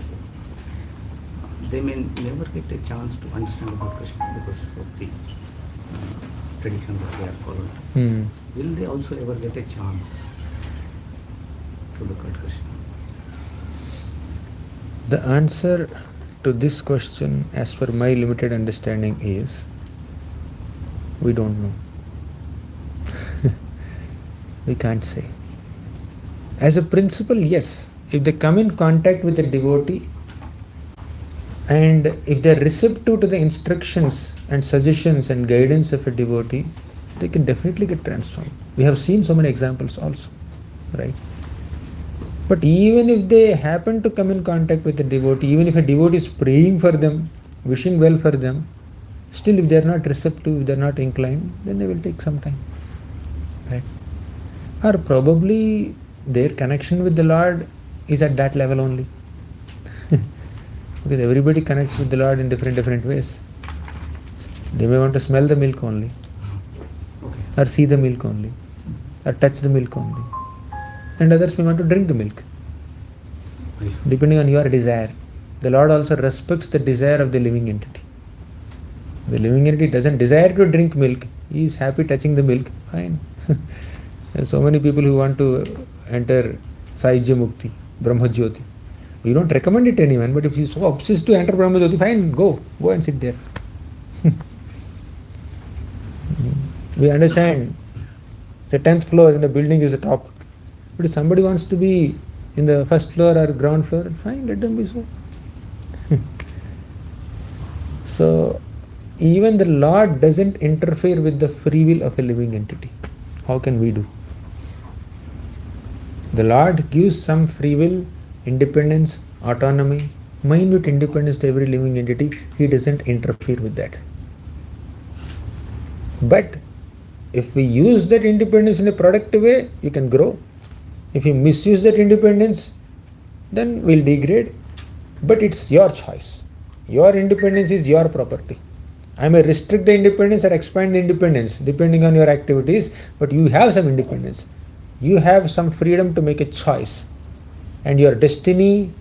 D: They may never get a chance to understand about Krishna because of the tradition that they are following. Will they also ever get a chance to look at Krishna?
B: The answer to this question, as per my limited understanding, is we don't know. We can't say. As a principle, yes, if they come in contact with a devotee and if they are receptive to the instructions and suggestions and guidance of a devotee, they can definitely get transformed. We have seen so many examples also, right? But even if they happen to come in contact with a devotee, even if a devotee is praying for them, wishing well for them, still if they are not receptive, if they are not inclined, then they will take some time, right? Or probably their connection with the Lord is at that level only. Because everybody connects with the Lord in different ways. They may want to smell the milk only, or see the milk only, or touch the milk only. And others may want to drink the milk, depending on your desire. The Lord also respects the desire of the living entity. The living entity doesn't desire to drink milk, he is happy touching the milk, fine. There are so many people who want to enter Saijya Mukti, Brahma Jyoti. We don't recommend it to anyone, but if he is so obsessed to enter Brahma Jyoti, fine, go and sit there. We understand the 10th floor in the building is the top. But if somebody wants to be in the first floor or ground floor, fine, let them be so. So, even the Lord doesn't interfere with the free will of a living entity. How can we do? The Lord gives some free will, independence, autonomy, minute independence to every living entity. He doesn't interfere with that. But if we use that independence in a productive way, you can grow. If you misuse that independence, then we'll degrade. But it's your choice. Your independence is your property. I may restrict the independence or expand the independence depending on your activities, but you have some independence. You have some freedom to make a choice. And your destiny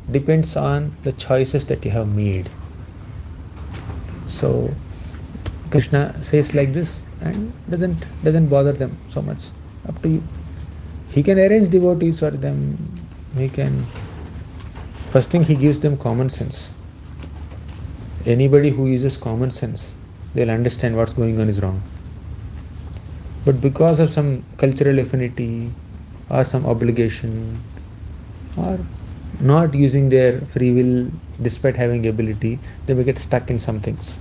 B: depends on the choices that you have made. So, Krishna says like this and doesn't bother them so much. Up to you. He can arrange devotees for them. First thing, he gives them common sense. Anybody who uses common sense, they'll understand what's going on is wrong. But because of some cultural affinity or some obligation or not using their free will despite having ability, they may get stuck in some things.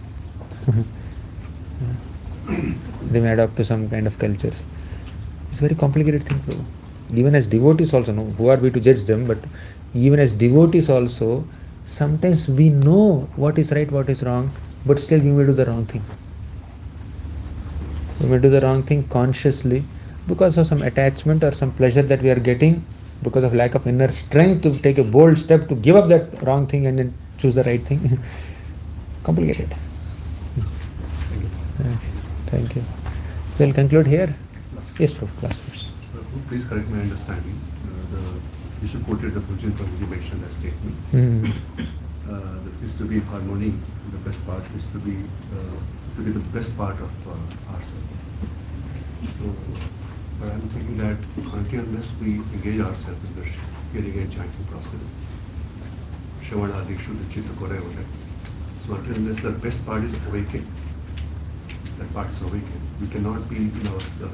B: They may adopt to some kind of cultures. It's a very complicated thing, bro. Even as devotees also, no, who are we to judge them, but even as devotees also, sometimes we know what is right, what is wrong, but still we may do the wrong thing. We may do the wrong thing consciously because of some attachment or some pleasure that we are getting, because of lack of inner strength to take a bold step to give up that wrong thing and then choose the right thing. Complicated. Thank you. So we'll conclude here. Yes, Prof. Last question.
I: Please correct my understanding. You should quote the Pujyan Prabhuji mentioned that statement. This is to be harmony, the best part is to be the best part of ourselves. So, but I'm thinking that unless we engage ourselves in the hearing and chanting process, Shravana Dikshu, the Chitta Kore, so unless the best part is awakened, that part is awakened, we cannot be the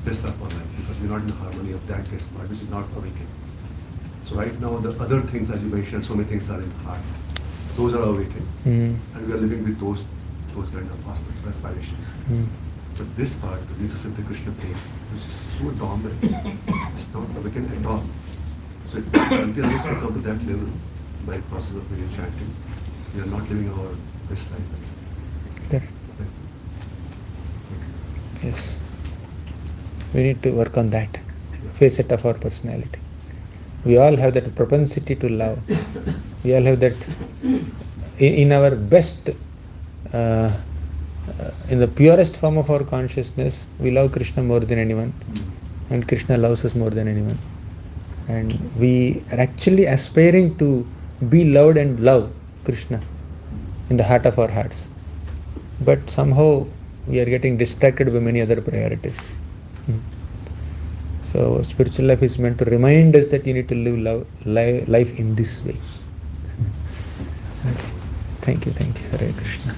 I: best of our life because we're not in the harmony of that best part, which is not awakened. So right now, the other things, as you mentioned, so many things are in the heart. Those are awakened, and we are living with those kind of aspirations. But this part, the Nitya Siddha Krishna plane, which is so dominant, it's not awakened at all. So until we come to that level, by the process of really chanting, we are not living our best life.
B: There. Yes. We need to work on that facet of our personality. We all have that propensity to love. We all have that in our best, in the purest form of our consciousness, we love Krishna more than anyone, and Krishna loves us more than anyone. And we are actually aspiring to be loved and love Krishna in the heart of our hearts. But somehow we are getting distracted by many other priorities. So spiritual life is meant to remind us that you need to live life in this way. Okay. Thank you. Hare Krishna.